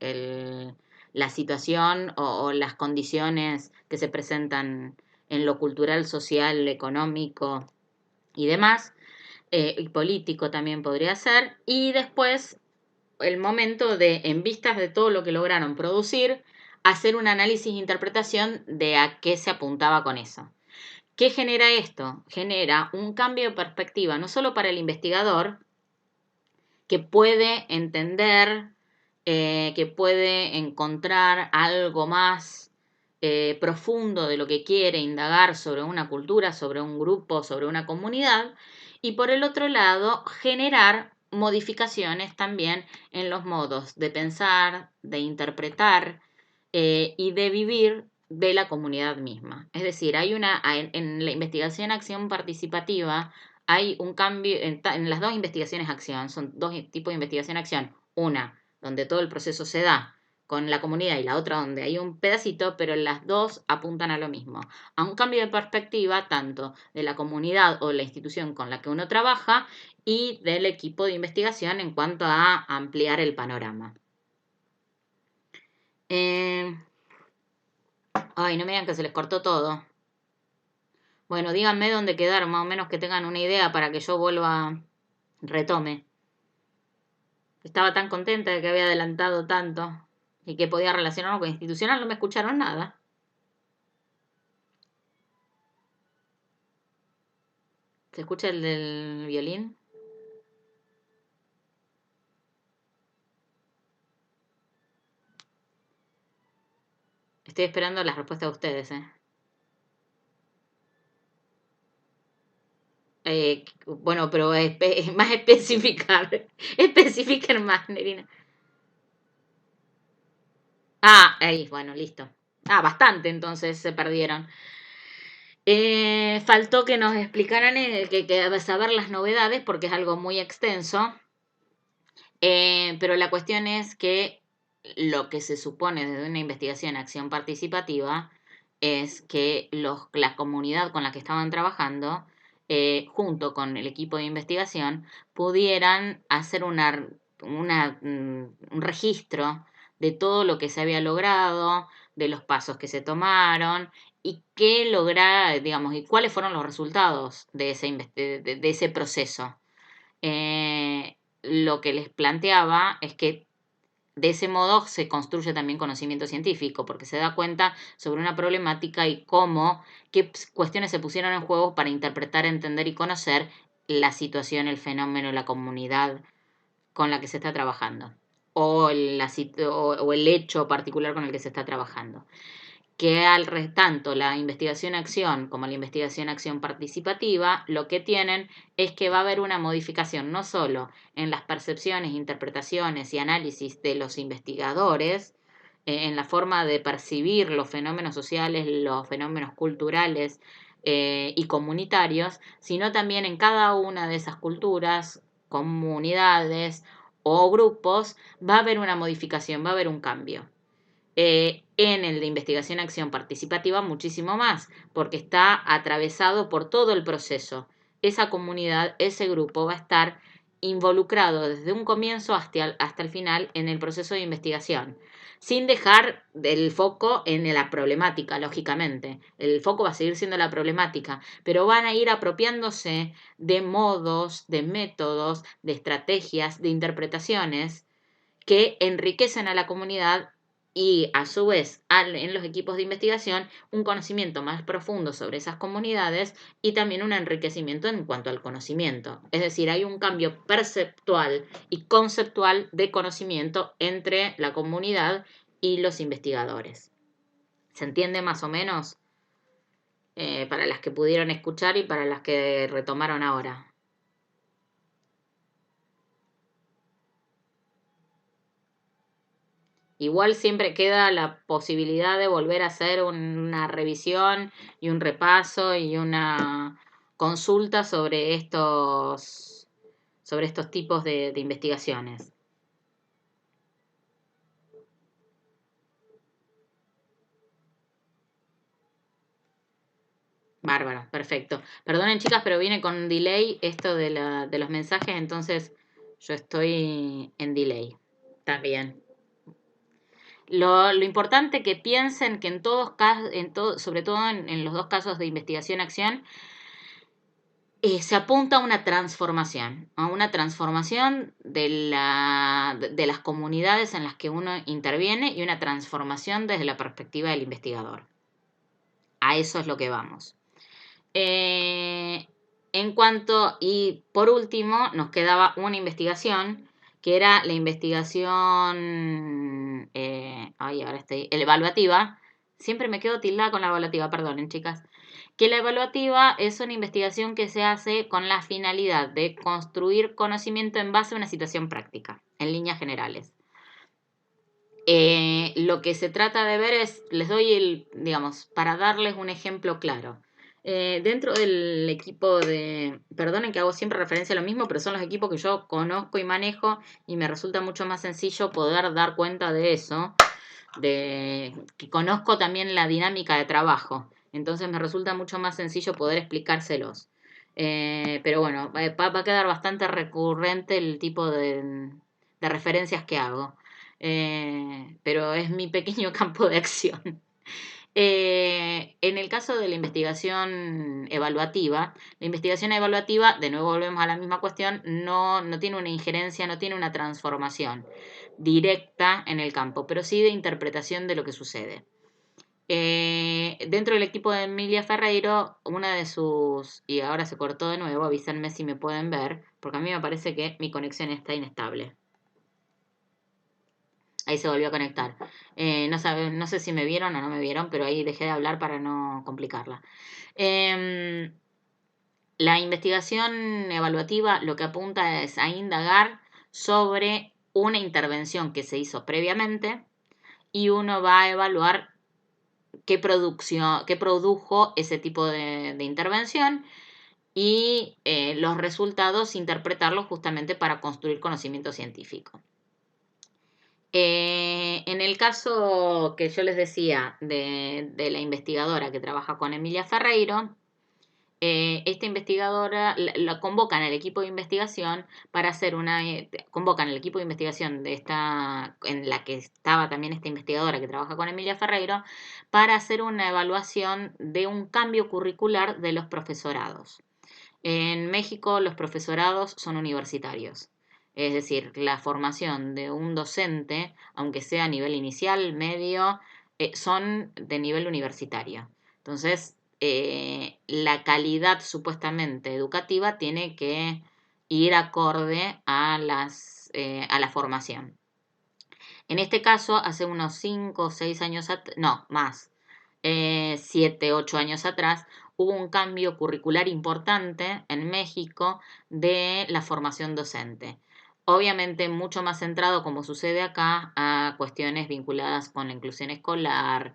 la situación o las condiciones que se presentan en lo cultural, social, económico y demás, y político también podría ser, y después el momento de, en vistas de todo lo que lograron producir, hacer un análisis e interpretación de a qué se apuntaba con eso. ¿Qué genera esto? Genera un cambio de perspectiva, no solo para el investigador, que puede entender, que puede encontrar algo más profundo de lo que quiere indagar sobre una cultura, sobre un grupo, sobre una comunidad, y por el otro lado, generar modificaciones también en los modos de pensar, de interpretar y de vivir de la comunidad misma. Es decir, en la investigación-acción participativa hay un cambio en las dos investigaciones-acción, son dos tipos de investigación-acción, una donde todo el proceso se da con la comunidad y la otra donde hay un pedacito, pero las dos apuntan a lo mismo, a un cambio de perspectiva tanto de la comunidad o la institución con la que uno trabaja y del equipo de investigación en cuanto a ampliar el panorama. Ay, no me digan que se les cortó todo. Bueno, díganme dónde quedaron, más o menos que tengan una idea para que yo vuelva, retome. Estaba tan contenta de que había adelantado tanto y que podía relacionarlo con institucional, no me escucharon nada. ¿Se escucha el del violín? Estoy esperando las respuestas de ustedes, bueno, pero más especificar. Especifiquen más, Nerina. Ah, ahí, bueno, listo. Ah, bastante entonces se perdieron. Faltó que nos explicaran que saber las novedades porque es algo muy extenso. Pero la cuestión es que lo que se supone desde una investigación acción participativa es que la comunidad con la que estaban trabajando, junto con el equipo de investigación, pudieran hacer un registro de todo lo que se había logrado, de los pasos que se tomaron y qué lograr, digamos, y cuáles fueron los resultados de ese proceso. Lo que les planteaba es que de ese modo se construye también conocimiento científico, porque se da cuenta sobre una problemática y qué cuestiones se pusieron en juego para interpretar, entender y conocer la situación, el fenómeno, la comunidad con la que se está trabajando o el hecho particular con el que se está trabajando. Que tanto la investigación-acción como la investigación-acción participativa lo que tienen es que va a haber una modificación no solo en las percepciones, interpretaciones y análisis de los investigadores, en la forma de percibir los fenómenos sociales, los fenómenos culturales y comunitarios, sino también en cada una de esas culturas, comunidades o grupos va a haber una modificación, va a haber un cambio. En el de investigación-acción participativa muchísimo más, porque está atravesado por todo el proceso. Esa comunidad, ese grupo va a estar involucrado desde un comienzo hasta el final en el proceso de investigación, sin dejar el foco en la problemática, lógicamente. El foco va a seguir siendo la problemática, pero van a ir apropiándose de modos, de métodos, de estrategias, de interpretaciones que enriquecen a la comunidad y a su vez en los equipos de investigación un conocimiento más profundo sobre esas comunidades y también un enriquecimiento en cuanto al conocimiento. Es decir, hay un cambio perceptual y conceptual de conocimiento entre la comunidad y los investigadores. ¿Se entiende más o menos? para las que pudieron escuchar y para las que retomaron ahora. Igual siempre queda la posibilidad de volver a hacer una revisión y un repaso y una consulta sobre estos tipos de investigaciones. Bárbaro, perfecto. Perdonen chicas, pero viene con un delay esto de los mensajes, entonces yo estoy en delay también. Lo importante que piensen que en todos casos, sobre todo en los dos casos de investigación-acción, se apunta a una transformación de las comunidades en las que uno interviene y una transformación desde la perspectiva del investigador. A eso es lo que vamos. Y por último, nos quedaba una investigación, que era la investigación, evaluativa. Siempre me quedo tildada con la evaluativa, perdonen chicas. Que la evaluativa es una investigación que se hace con la finalidad de construir conocimiento en base a una situación práctica, en líneas generales. Lo que se trata de ver es, les doy para darles un ejemplo claro. Dentro del equipo perdonen que hago siempre referencia a lo mismo, pero son los equipos que yo conozco y manejo y me resulta mucho más sencillo poder dar cuenta de eso, que conozco también la dinámica de trabajo, entonces me resulta mucho más sencillo poder explicárselos. Pero bueno, va a quedar bastante recurrente el tipo de referencias que hago. Pero es mi pequeño campo de acción. En el caso de la investigación evaluativa, de nuevo volvemos a la misma cuestión, no tiene una injerencia, no tiene una transformación directa en el campo, pero sí de interpretación de lo que sucede. Dentro del equipo de Emilia Ferreiro, una de sus, y ahora se cortó de nuevo, avísenme si me pueden ver, porque a mí me parece que mi conexión está inestable. Ahí se volvió a conectar. No sé si me vieron o no me vieron, pero ahí dejé de hablar para no complicarla. La investigación evaluativa lo que apunta es a indagar sobre una intervención que se hizo previamente y uno va a evaluar qué produjo ese tipo de intervención y los resultados interpretarlos justamente para construir conocimiento científico. En el caso que yo les decía de la investigadora que trabaja con Emilia Ferreiro, esta investigadora la convocan al equipo de investigación para hacer convocan al equipo de investigación en la que estaba también esta investigadora que trabaja con Emilia Ferreiro, para hacer una evaluación de un cambio curricular de los profesorados. En México los profesorados son universitarios. Es decir, la formación de un docente, aunque sea a nivel inicial, medio, son de nivel universitario. Entonces, la calidad supuestamente educativa tiene que ir acorde a la formación. En este caso, hace unos 5 o 6 años, no, más, 7, 8 años atrás, hubo un cambio curricular importante en México de la formación docente. Obviamente mucho más centrado, como sucede acá, a cuestiones vinculadas con la inclusión escolar,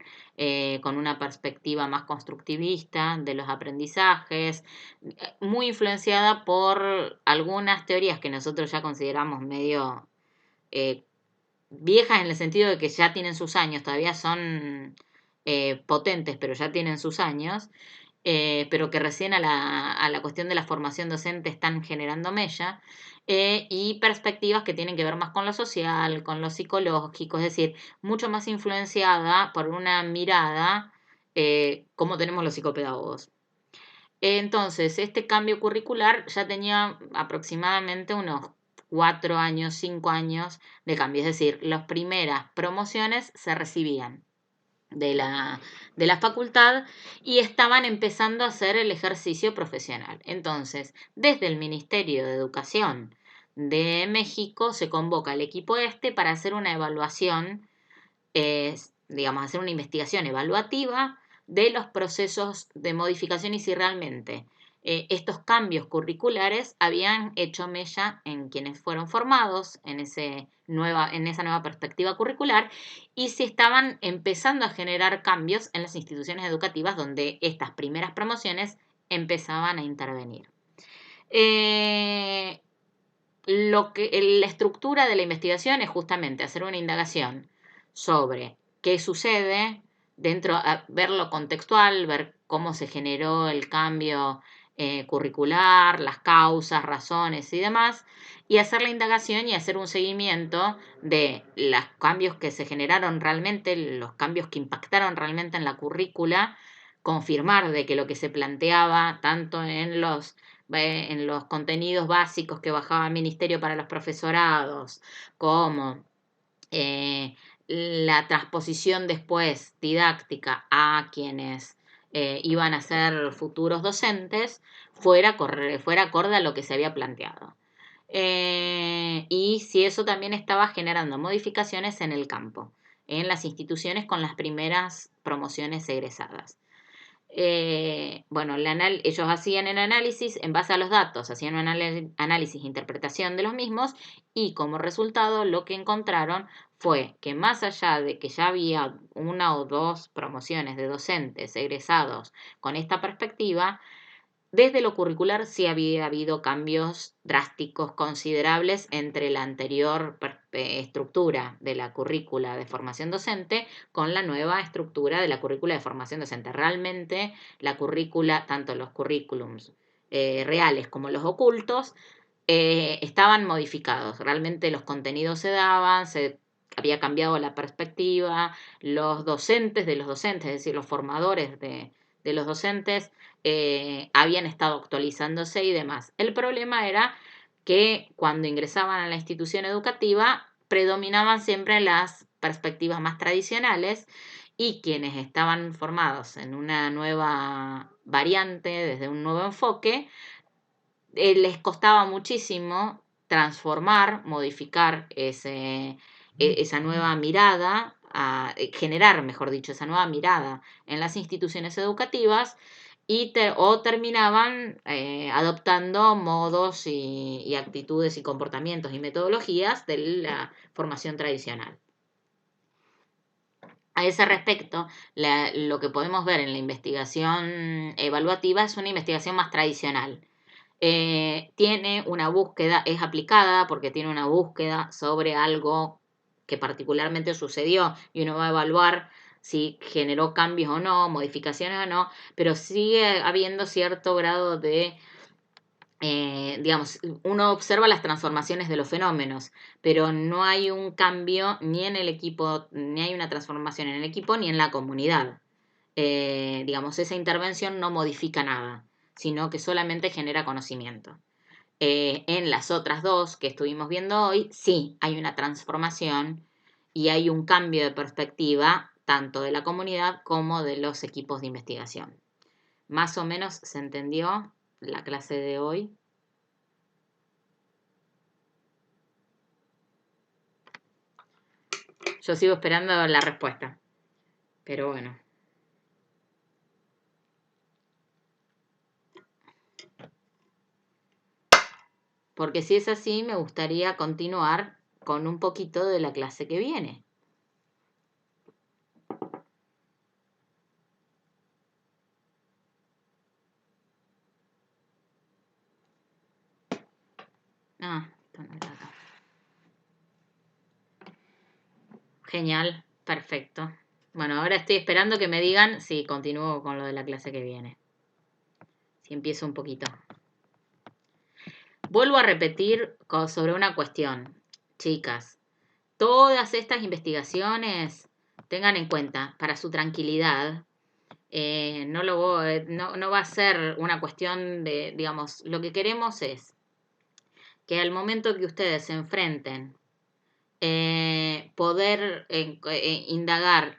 con una perspectiva más constructivista de los aprendizajes, muy influenciada por algunas teorías que nosotros ya consideramos medio viejas en el sentido de que ya tienen sus años, todavía son potentes, pero ya tienen sus años, pero que recién a la cuestión de la formación docente están generando mella, y perspectivas que tienen que ver más con lo social, con lo psicológico, es decir, mucho más influenciada por una mirada como tenemos los psicopedagogos. Entonces, este cambio curricular ya tenía aproximadamente unos 4 años, 5 años de cambio, es decir, las primeras promociones se recibían de la facultad y estaban empezando a hacer el ejercicio profesional. Entonces, desde el Ministerio de Educación de México se convoca al equipo para hacer una evaluación, hacer una investigación evaluativa de los procesos de modificación y si realmente estos cambios curriculares habían hecho mella en quienes fueron formados en esa nueva perspectiva curricular y si estaban empezando a generar cambios en las instituciones educativas donde estas primeras promociones empezaban a intervenir. La estructura de la investigación es justamente hacer una indagación sobre qué sucede ver lo contextual, ver cómo se generó el cambio curricular, las causas, razones y demás, y hacer la indagación y hacer un seguimiento de los cambios que se generaron realmente, los cambios que impactaron realmente en la currícula, confirmar de que lo que se planteaba tanto en los contenidos básicos que bajaba el Ministerio para los profesorados, como la transposición después didáctica a quienes iban a ser futuros docentes, fuera acorde a lo que se había planteado. Y si eso también estaba generando modificaciones en el campo, en las instituciones con las primeras promociones egresadas. Ellos hacían el análisis en base a los datos, hacían un análisis e interpretación de los mismos y como resultado lo que encontraron fue que más allá de que ya había una o dos promociones de docentes egresados con esta perspectiva, desde lo curricular sí había habido cambios drásticos considerables entre la anterior estructura de la currícula de formación docente con la nueva estructura de la currícula de formación docente. Realmente la currícula, tanto los currículums reales como los ocultos, estaban modificados. Realmente los contenidos se daban, se había cambiado la perspectiva, los docentes, es decir, los formadores de los docentes, habían estado actualizándose y demás. El problema era que cuando ingresaban a la institución educativa predominaban siempre las perspectivas más tradicionales y quienes estaban formados en una nueva variante, desde un nuevo enfoque, les costaba muchísimo transformar, modificar esa nueva mirada, generar, mejor dicho, esa nueva mirada en las instituciones educativas o terminaban adoptando modos y actitudes y comportamientos y metodologías de la formación tradicional. A ese respecto, lo que podemos ver en la investigación evaluativa es una investigación más tradicional. Tiene una búsqueda, es aplicada porque tiene una búsqueda sobre algo que particularmente sucedió y uno va a evaluar si generó cambios o no, modificaciones o no, pero sigue habiendo cierto grado de, uno observa las transformaciones de los fenómenos, pero no hay un cambio ni en el equipo, ni hay una transformación en el equipo ni en la comunidad. Esa intervención no modifica nada, sino que solamente genera conocimiento. En las otras dos que estuvimos viendo hoy, sí hay una transformación y hay un cambio de perspectiva tanto de la comunidad como de los equipos de investigación. ¿Más o menos se entendió la clase de hoy? Yo sigo esperando la respuesta, pero bueno. Porque si es así, me gustaría continuar con un poquito de la clase que viene. Esto no está acá. Genial, perfecto. Bueno, ahora estoy esperando que me digan si continúo con lo de la clase que viene. Si empiezo un poquito. Vuelvo a repetir sobre una cuestión. Chicas, todas estas investigaciones, tengan en cuenta, para su tranquilidad, no va a ser una cuestión de, lo que queremos es que al momento que ustedes se enfrenten, poder indagar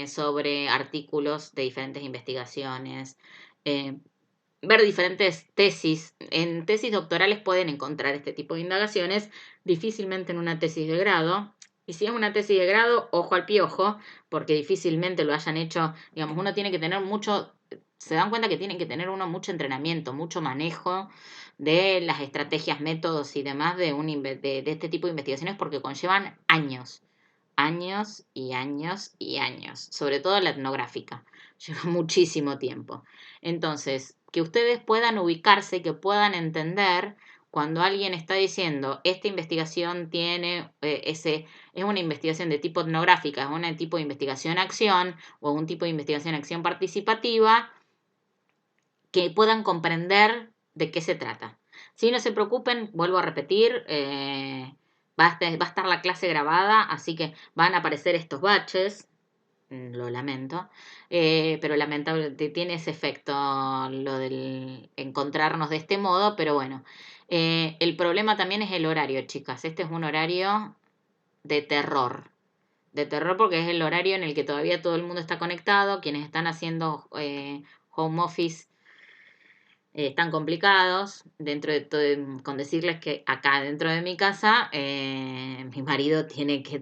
sobre artículos de diferentes investigaciones, ver diferentes tesis. En tesis doctorales pueden encontrar este tipo de indagaciones, difícilmente en una tesis de grado. Y si es una tesis de grado, ojo al piojo, porque difícilmente lo hayan hecho, digamos, uno tiene que tener mucho, se dan cuenta que tienen que tener uno mucho entrenamiento, mucho manejo de las estrategias, métodos y demás de este tipo de investigaciones porque conllevan años, años y años y años, sobre todo la etnográfica, lleva muchísimo tiempo. Entonces, que ustedes puedan ubicarse, que puedan entender cuando alguien está diciendo, esta investigación tiene es una investigación de tipo etnográfica, es un tipo de investigación-acción o un tipo de investigación-acción participativa, que puedan comprender de qué se trata. Si no se preocupen, vuelvo a repetir, va a estar la clase grabada, así que van a aparecer estos baches, lo lamento, pero lamentablemente tiene ese efecto lo del encontrarnos de este modo, pero bueno, el problema también es el horario, chicas. Este es un horario de terror porque es el horario en el que todavía todo el mundo está conectado, quienes están haciendo home office están complicados. Dentro de todo, con decirles que acá dentro de mi casa, mi marido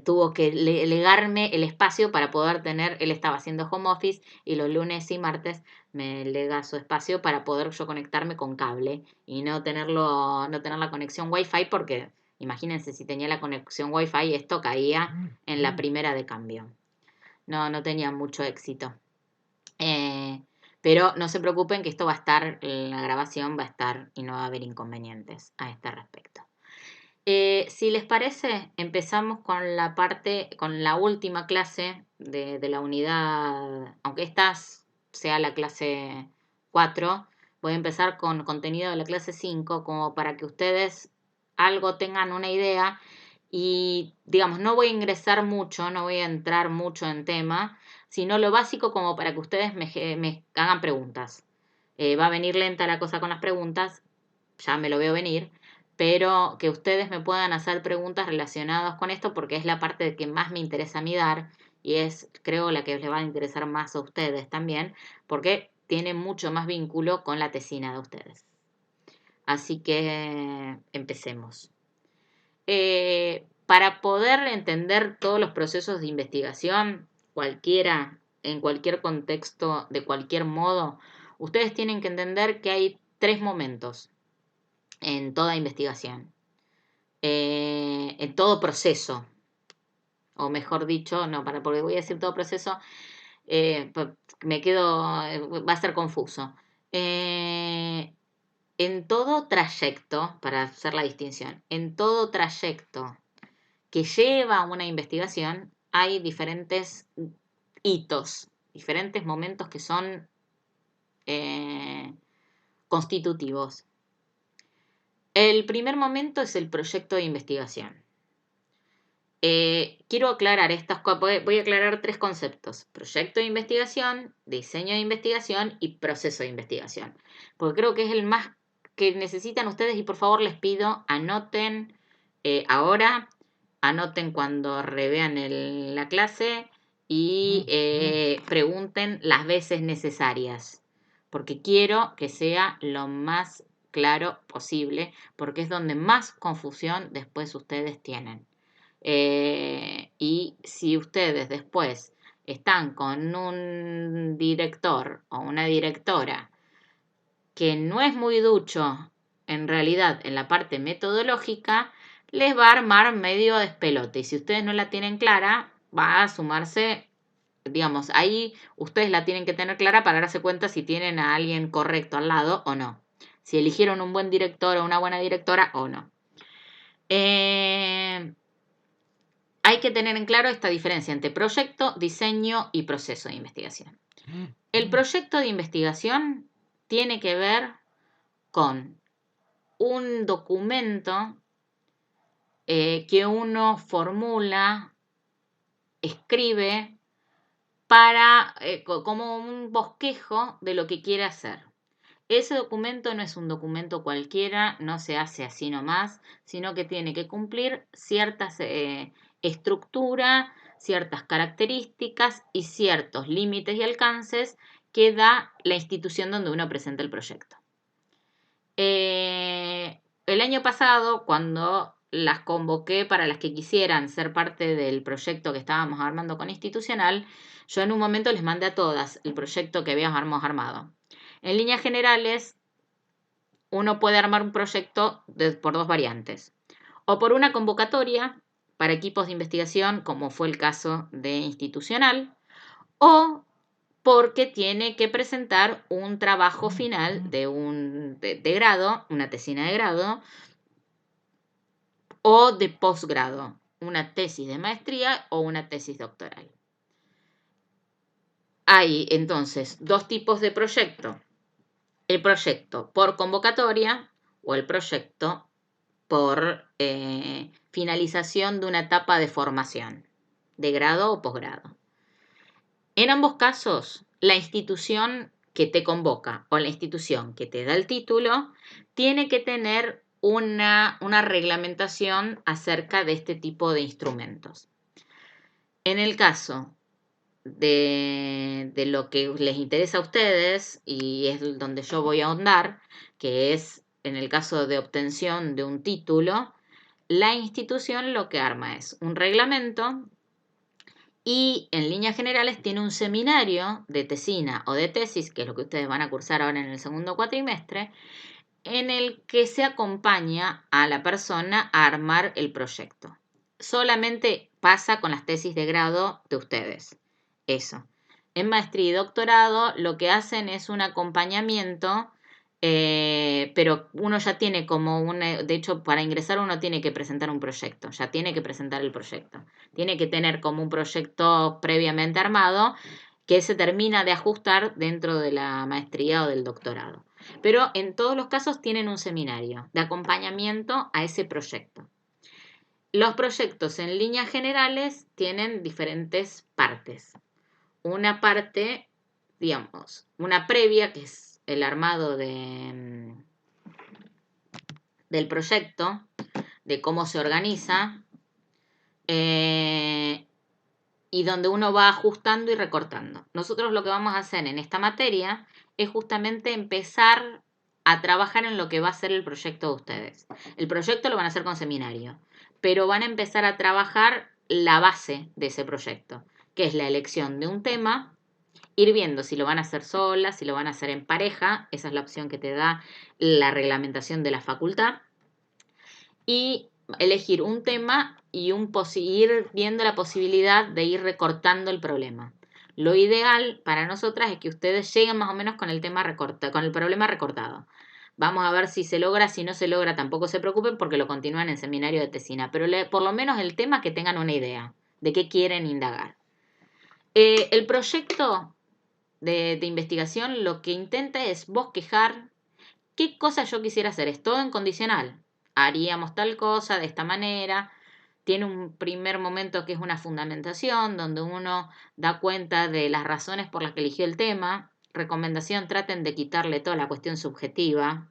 tuvo que legarme el espacio para poder tener, él estaba haciendo home office y los lunes y martes me lega su espacio para poder yo conectarme con cable y no tener la conexión wifi porque imagínense si tenía la conexión wifi esto caía en la primera de cambio. No tenía mucho éxito. Pero no se preocupen que esto va a estar, la grabación va a estar y no va a haber inconvenientes a este respecto. Si les parece, empezamos con con la última clase de la unidad, aunque esta sea la clase 4, voy a empezar con contenido de la clase 5 como para que ustedes algo tengan una idea y digamos, no voy a ingresar mucho, no voy a entrar mucho en tema, sino lo básico como para que ustedes me hagan preguntas. Va a venir lenta la cosa con las preguntas, ya me lo veo venir, pero que ustedes me puedan hacer preguntas relacionadas con esto porque es la parte que más me interesa a mí dar y es, creo, la que les va a interesar más a ustedes también, porque tiene mucho más vínculo con la tesina de ustedes. Así que empecemos. Para poder entender todos los procesos de investigación, cualquiera, en cualquier contexto, de cualquier modo, ustedes tienen que entender que hay 3 momentos en toda investigación, en todo proceso, o mejor dicho, no, porque voy a decir todo proceso, me quedo, va a ser confuso. En todo trayecto, para hacer la distinción, en todo trayecto que lleva a una investigación, hay diferentes hitos, diferentes momentos que son constitutivos. El primer momento es el proyecto de investigación. Quiero aclarar voy a aclarar 3 conceptos: proyecto de investigación, diseño de investigación y proceso de investigación, porque creo que es el más que necesitan ustedes y por favor les pido anoten ahora, anoten cuando revean la clase y pregunten las veces necesarias, porque quiero que sea lo más claro posible, porque es donde más confusión después ustedes tienen. Y si ustedes después están con un director o una directora que no es muy ducho en realidad en la parte metodológica, les va a armar medio despelote. Y si ustedes no la tienen clara, va a sumarse, digamos, ahí ustedes la tienen que tener clara para darse cuenta si tienen a alguien correcto al lado o no. Si eligieron un buen director o una buena directora o no. Hay que tener en claro esta diferencia entre proyecto, diseño y proceso de investigación. El proyecto de investigación tiene que ver con un documento que uno formula, escribe, como un bosquejo de lo que quiere hacer. Ese documento no es un documento cualquiera, no se hace así nomás, sino que tiene que cumplir ciertas estructuras, ciertas características y ciertos límites y alcances que da la institución donde uno presenta el proyecto. El año pasado, cuando las convoqué para las que quisieran ser parte del proyecto que estábamos armando con Institucional. Yo en un momento les mandé a todas el proyecto que habíamos armado. En líneas generales, uno puede armar un proyecto por dos variantes. O por una convocatoria para equipos de investigación, como fue el caso de Institucional, o porque tiene que presentar un trabajo final de grado, una tesina de grado, o de posgrado, una tesis de maestría o una tesis doctoral. Hay entonces dos tipos de proyecto. El proyecto por convocatoria o el proyecto por finalización de una etapa de formación, de grado o posgrado. En ambos casos, la institución que te convoca o la institución que te da el título tiene que tener una reglamentación acerca de este tipo de instrumentos. En el caso de lo que les interesa a ustedes, y es donde yo voy a ahondar, que es en el caso de obtención de un título, la institución lo que arma es un reglamento y en líneas generales tiene un seminario de tesina o de tesis, que es lo que ustedes van a cursar ahora en el segundo cuatrimestre, en el que se acompaña a la persona a armar el proyecto. Solamente pasa con las tesis de grado de ustedes. Eso. En maestría y doctorado lo que hacen es un acompañamiento, pero uno ya tiene de hecho, para ingresar uno tiene que presentar un proyecto, ya tiene que presentar el proyecto. Tiene que tener como un proyecto previamente armado que se termina de ajustar dentro de la maestría o del doctorado. Pero en todos los casos tienen un seminario de acompañamiento a ese proyecto. Los proyectos en líneas generales tienen diferentes partes. Una parte, digamos, una previa, que es el armado del proyecto, de cómo se organiza, y donde uno va ajustando y recortando. Nosotros lo que vamos a hacer en esta materia es justamente empezar a trabajar en lo que va a ser el proyecto de ustedes. El proyecto lo van a hacer con seminario, pero van a empezar a trabajar la base de ese proyecto, que es la elección de un tema, ir viendo si lo van a hacer solas, si lo van a hacer en pareja, esa es la opción que te da la reglamentación de la facultad, y elegir un tema y ir viendo la posibilidad de ir recortando el problema. Lo ideal para nosotras es que ustedes lleguen más o menos con el problema recortado. Vamos a ver si se logra, si no se logra tampoco se preocupen porque lo continúan en seminario de tesina, pero por lo menos el tema que tengan una idea de qué quieren indagar. El proyecto de investigación lo que intenta es bosquejar qué cosa yo quisiera hacer, es todo en condicional. Haríamos tal cosa de esta manera. Tiene un primer momento que es una fundamentación, donde uno da cuenta de las razones por las que eligió el tema. Recomendación, traten de quitarle toda la cuestión subjetiva.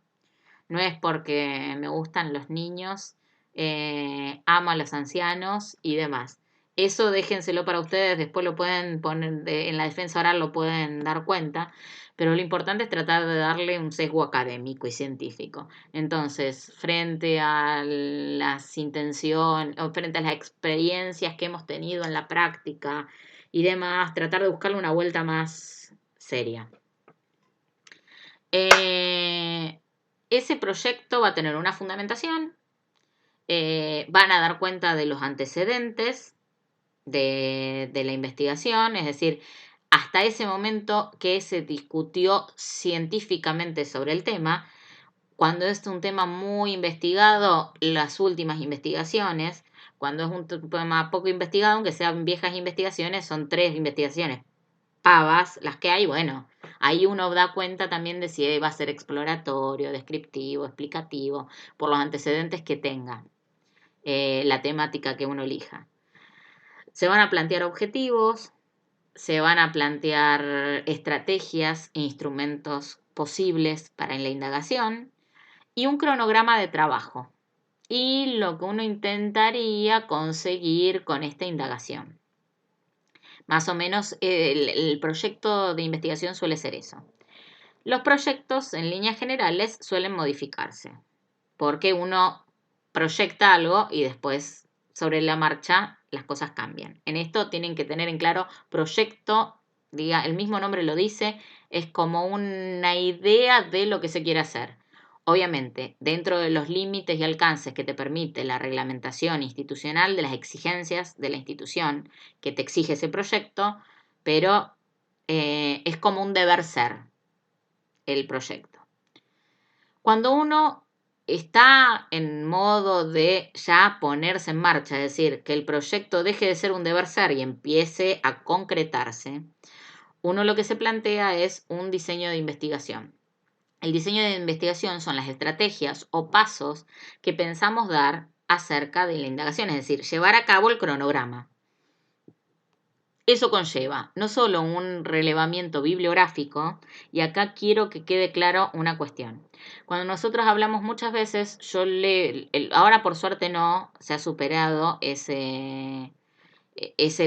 No es porque me gustan los niños, amo a los ancianos y demás. Eso déjenselo para ustedes, después lo pueden poner en la defensa oral, lo pueden dar cuenta, pero lo importante es tratar de darle un sesgo académico y científico. Entonces, frente a las intenciones, o frente a las experiencias que hemos tenido en la práctica y demás, tratar de buscarle una vuelta más seria. Ese proyecto va a tener una fundamentación, van a dar cuenta de los antecedentes de la investigación, es decir, hasta ese momento que se discutió científicamente sobre el tema. Cuando es un tema muy investigado, las últimas investigaciones. Cuando es un tema poco investigado, aunque sean viejas investigaciones, son 3 investigaciones pavas las que hay. Bueno, ahí uno da cuenta también de si va a ser exploratorio, descriptivo, explicativo, por los antecedentes que tenga, la temática que uno elija. Se van a plantear objetivos, se van a plantear estrategias e instrumentos posibles para la indagación y un cronograma de trabajo y lo que uno intentaría conseguir con esta indagación. Más o menos el proyecto de investigación suele ser eso. Los proyectos en líneas generales suelen modificarse porque uno proyecta algo y después sobre la marcha las cosas cambian. En esto tienen que tener en claro proyecto, el mismo nombre lo dice, es como una idea de lo que se quiere hacer. Obviamente, dentro de los límites y alcances que te permite la reglamentación institucional de las exigencias de la institución que te exige ese proyecto, pero es como un deber ser el proyecto. Cuando uno está en modo de ya ponerse en marcha, es decir, que el proyecto deje de ser un deber ser y empiece a concretarse, uno lo que se plantea es un diseño de investigación. El diseño de investigación son las estrategias o pasos que pensamos dar acerca de la indagación, es decir, llevar a cabo el cronograma. Eso conlleva no solo un relevamiento bibliográfico, y acá quiero que quede claro una cuestión. Cuando nosotros hablamos muchas veces, ahora por suerte no se ha superado ese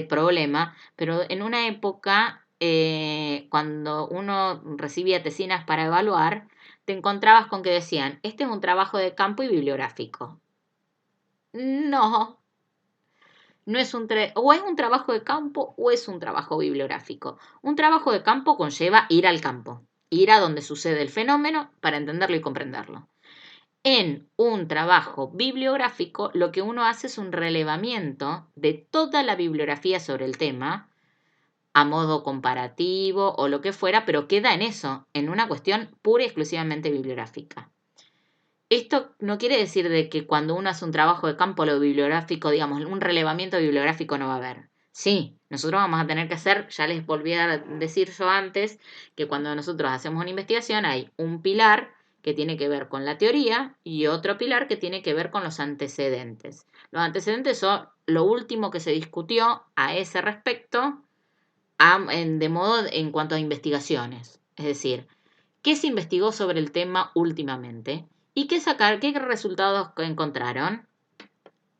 problema, pero en una época, cuando uno recibía tesinas para evaluar, te encontrabas con que decían, este es un trabajo de campo y bibliográfico. No, no es o es un trabajo de campo o es un trabajo bibliográfico. Un trabajo de campo conlleva ir al campo, ir a donde sucede el fenómeno para entenderlo y comprenderlo. En un trabajo bibliográfico, lo que uno hace es un relevamiento de toda la bibliografía sobre el tema, a modo comparativo o lo que fuera, pero queda en eso, en una cuestión pura y exclusivamente bibliográfica. Esto no quiere decir de que cuando uno hace un trabajo de campo, lo bibliográfico, digamos, un relevamiento bibliográfico no va a haber. Sí, nosotros vamos a tener que hacer, ya les volví a decir yo antes, que cuando nosotros hacemos una investigación hay un pilar que tiene que ver con la teoría y otro pilar que tiene que ver con los antecedentes. Los antecedentes son lo último que se discutió a ese respecto de modo en cuanto a investigaciones. Es decir, ¿qué se investigó sobre el tema últimamente? ¿Y qué resultados encontraron?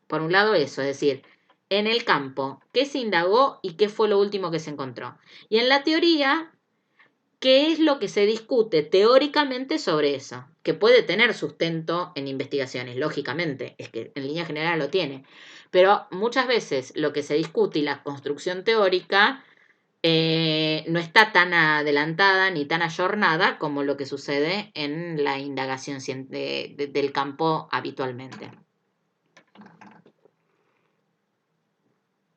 Por un lado eso, es decir, en el campo, ¿qué se indagó y qué fue lo último que se encontró? Y en la teoría, ¿qué es lo que se discute teóricamente sobre eso? Que puede tener sustento en investigaciones, lógicamente, es que en línea general lo tiene. Pero muchas veces lo que se discute y la construcción teórica no está tan adelantada ni tan ayornada como lo que sucede en la indagación del campo habitualmente.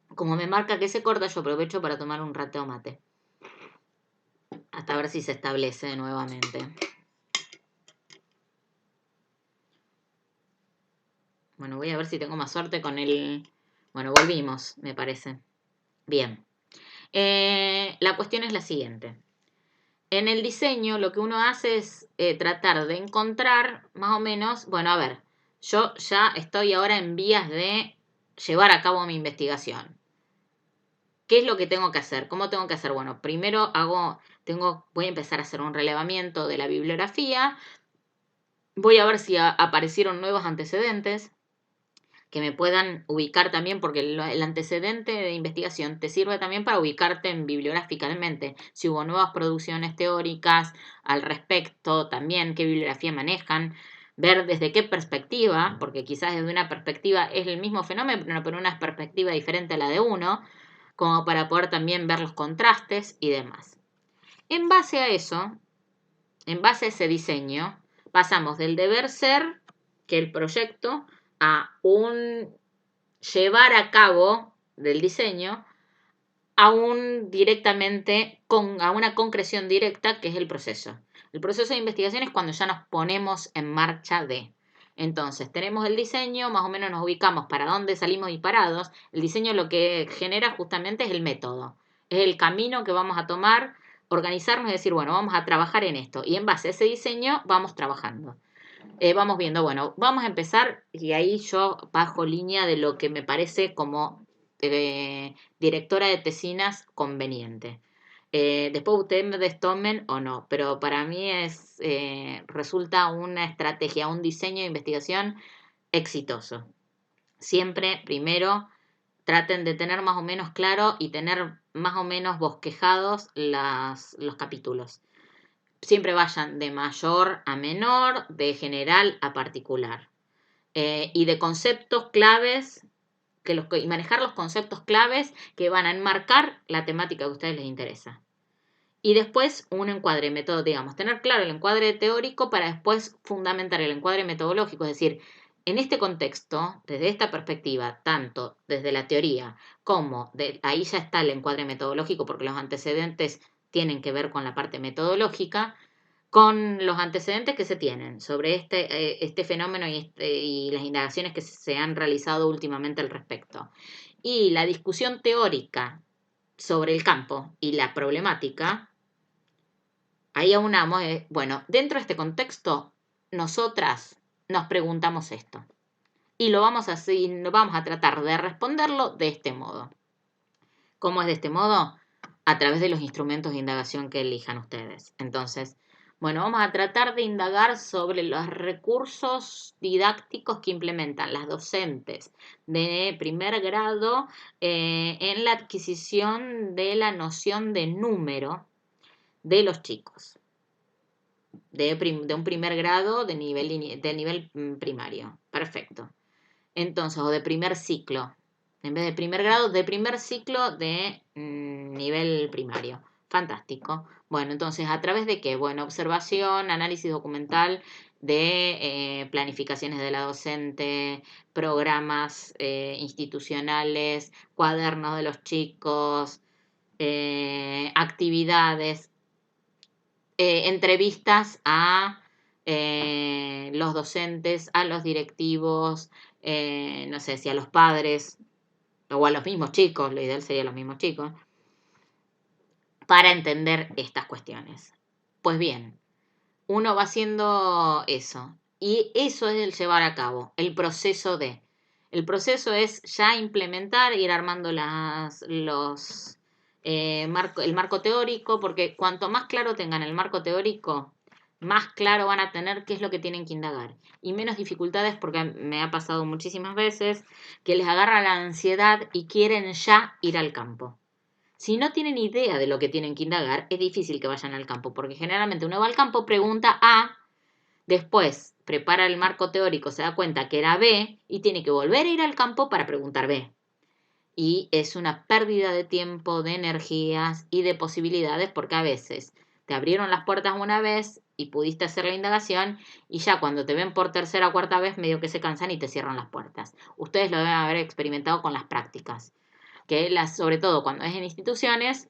Como me marca que se corta, yo aprovecho para tomar un rato de mate. Hasta ver si se establece nuevamente. Bueno, voy a ver si tengo más suerte con el... Bueno, volvimos, me parece. Bien. La cuestión es la siguiente. En el diseño lo que uno hace es tratar de encontrar más o menos, bueno, a ver, yo ya estoy ahora en vías de llevar a cabo mi investigación. ¿Qué es lo que tengo que hacer? ¿Cómo tengo que hacer? Bueno, primero voy a empezar a hacer un relevamiento de la bibliografía, voy a ver si aparecieron nuevos antecedentes que me puedan ubicar también, porque el antecedente de investigación te sirve también para ubicarte bibliográficamente. Si hubo nuevas producciones teóricas al respecto, también qué bibliografía manejan, ver desde qué perspectiva, porque quizás desde una perspectiva es el mismo fenómeno, pero una perspectiva diferente a la de uno, como para poder también ver los contrastes y demás. En base a eso, en base a ese diseño, pasamos del deber ser, que el proyecto, a un llevar a cabo del diseño a una concreción directa, que es el proceso. El proceso de investigación es cuando ya nos ponemos en marcha de. Entonces, tenemos el diseño, más o menos nos ubicamos para dónde salimos disparados. El diseño lo que genera justamente es el método, es el camino que vamos a tomar, organizarnos y decir, bueno, vamos a trabajar en esto. Y en base a ese diseño vamos trabajando. Vamos viendo, bueno, vamos a empezar y ahí yo bajo línea de lo que me parece como directora de tesinas conveniente. Después ustedes me destomen o no, pero para mí resulta una estrategia, un diseño de investigación exitoso. Siempre, primero, traten de tener más o menos claro y tener más o menos bosquejados los capítulos. Siempre vayan de mayor a menor, de general a particular. y de conceptos claves, y manejar los conceptos claves que van a enmarcar la temática que a ustedes les interesa. Y después un encuadre método, digamos, tener claro el encuadre teórico para después fundamentar el encuadre metodológico, es decir, en este contexto, desde esta perspectiva, tanto desde la teoría como ahí ya está el encuadre metodológico porque los antecedentes tienen que ver con la parte metodológica, con los antecedentes que se tienen sobre este fenómeno y las indagaciones que se han realizado últimamente al respecto. Y la discusión teórica sobre el campo y la problemática, ahí aunamos, bueno, dentro de este contexto, nosotras nos preguntamos esto. Y lo vamos a tratar de responderlo de este modo. ¿Cómo es de este modo? A través de los instrumentos de indagación que elijan ustedes. Entonces, bueno, vamos a tratar de indagar sobre los recursos didácticos que implementan las docentes de primer grado en la adquisición de la noción de número de los chicos de un primer grado de nivel primario. Perfecto. Entonces, o de primer ciclo. En vez de primer grado, de primer ciclo de nivel primario. Fantástico. Bueno, entonces, ¿a través de qué? Bueno, observación, análisis documental de planificaciones de la docente, programas institucionales, cuadernos de los chicos, actividades, entrevistas a los docentes, a los directivos, no sé si a los padres o a los mismos chicos, lo ideal sería a los mismos chicos, para entender estas cuestiones. Pues bien, uno va haciendo eso y eso es el llevar a cabo, el proceso de. El proceso es ya implementar, ir armando el marco teórico, porque cuanto más claro tengan el marco teórico, más claro van a tener qué es lo que tienen que indagar. Y menos dificultades, porque me ha pasado muchísimas veces que les agarra la ansiedad y quieren ya ir al campo. Si no tienen idea de lo que tienen que indagar, es difícil que vayan al campo, porque generalmente uno va al campo, pregunta A, después prepara el marco teórico, se da cuenta que era B y tiene que volver a ir al campo para preguntar B. Y es una pérdida de tiempo, de energías y de posibilidades, porque a veces te abrieron las puertas una vez y pudiste hacer la indagación y ya cuando te ven por tercera o cuarta vez medio que se cansan y te cierran las puertas. Ustedes lo deben haber experimentado con las prácticas, que sobre todo cuando es en instituciones,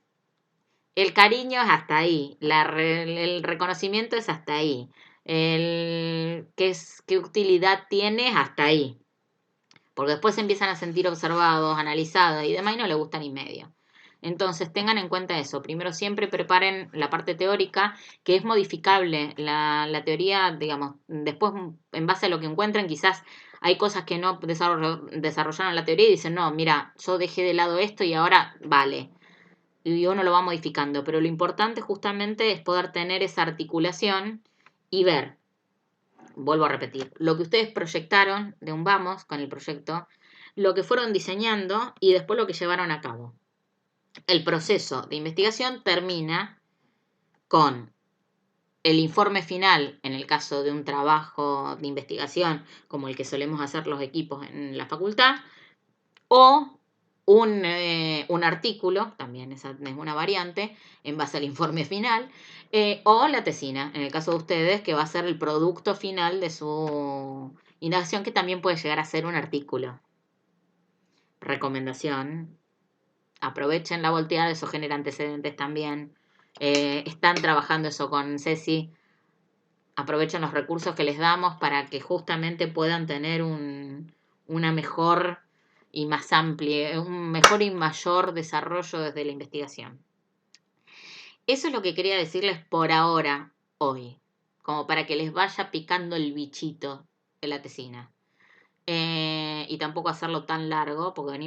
el cariño es hasta ahí, el reconocimiento es hasta ahí, qué utilidad tiene es hasta ahí. Porque después se empiezan a sentir observados, analizados y demás y no les gusta ni medio. Entonces tengan en cuenta eso. Primero siempre preparen la parte teórica, que es modificable. La teoría, digamos, después en base a lo que encuentren, quizás hay cosas que no desarrollaron la teoría y dicen, no, mira, yo dejé de lado esto y ahora vale. Y uno lo va modificando. Pero lo importante justamente es poder tener esa articulación y ver, vuelvo a repetir, lo que ustedes proyectaron de un vamos con el proyecto, lo que fueron diseñando y después lo que llevaron a cabo. El proceso de investigación termina con el informe final, en el caso de un trabajo de investigación como el que solemos hacer los equipos en la facultad, o un artículo, también esa es una variante, en base al informe final, o la tesina, en el caso de ustedes, que va a ser el producto final de su indagación, que también puede llegar a ser un artículo. Recomendación, aprovechen la volteada, eso genera antecedentes también. Están trabajando eso con Ceci, aprovechen los recursos que les damos para que justamente puedan tener una mejor y más amplia, un mejor y mayor desarrollo desde la investigación. Eso es lo que quería decirles por ahora, hoy, como para que les vaya picando el bichito de la tesina. Y tampoco hacerlo tan largo, porque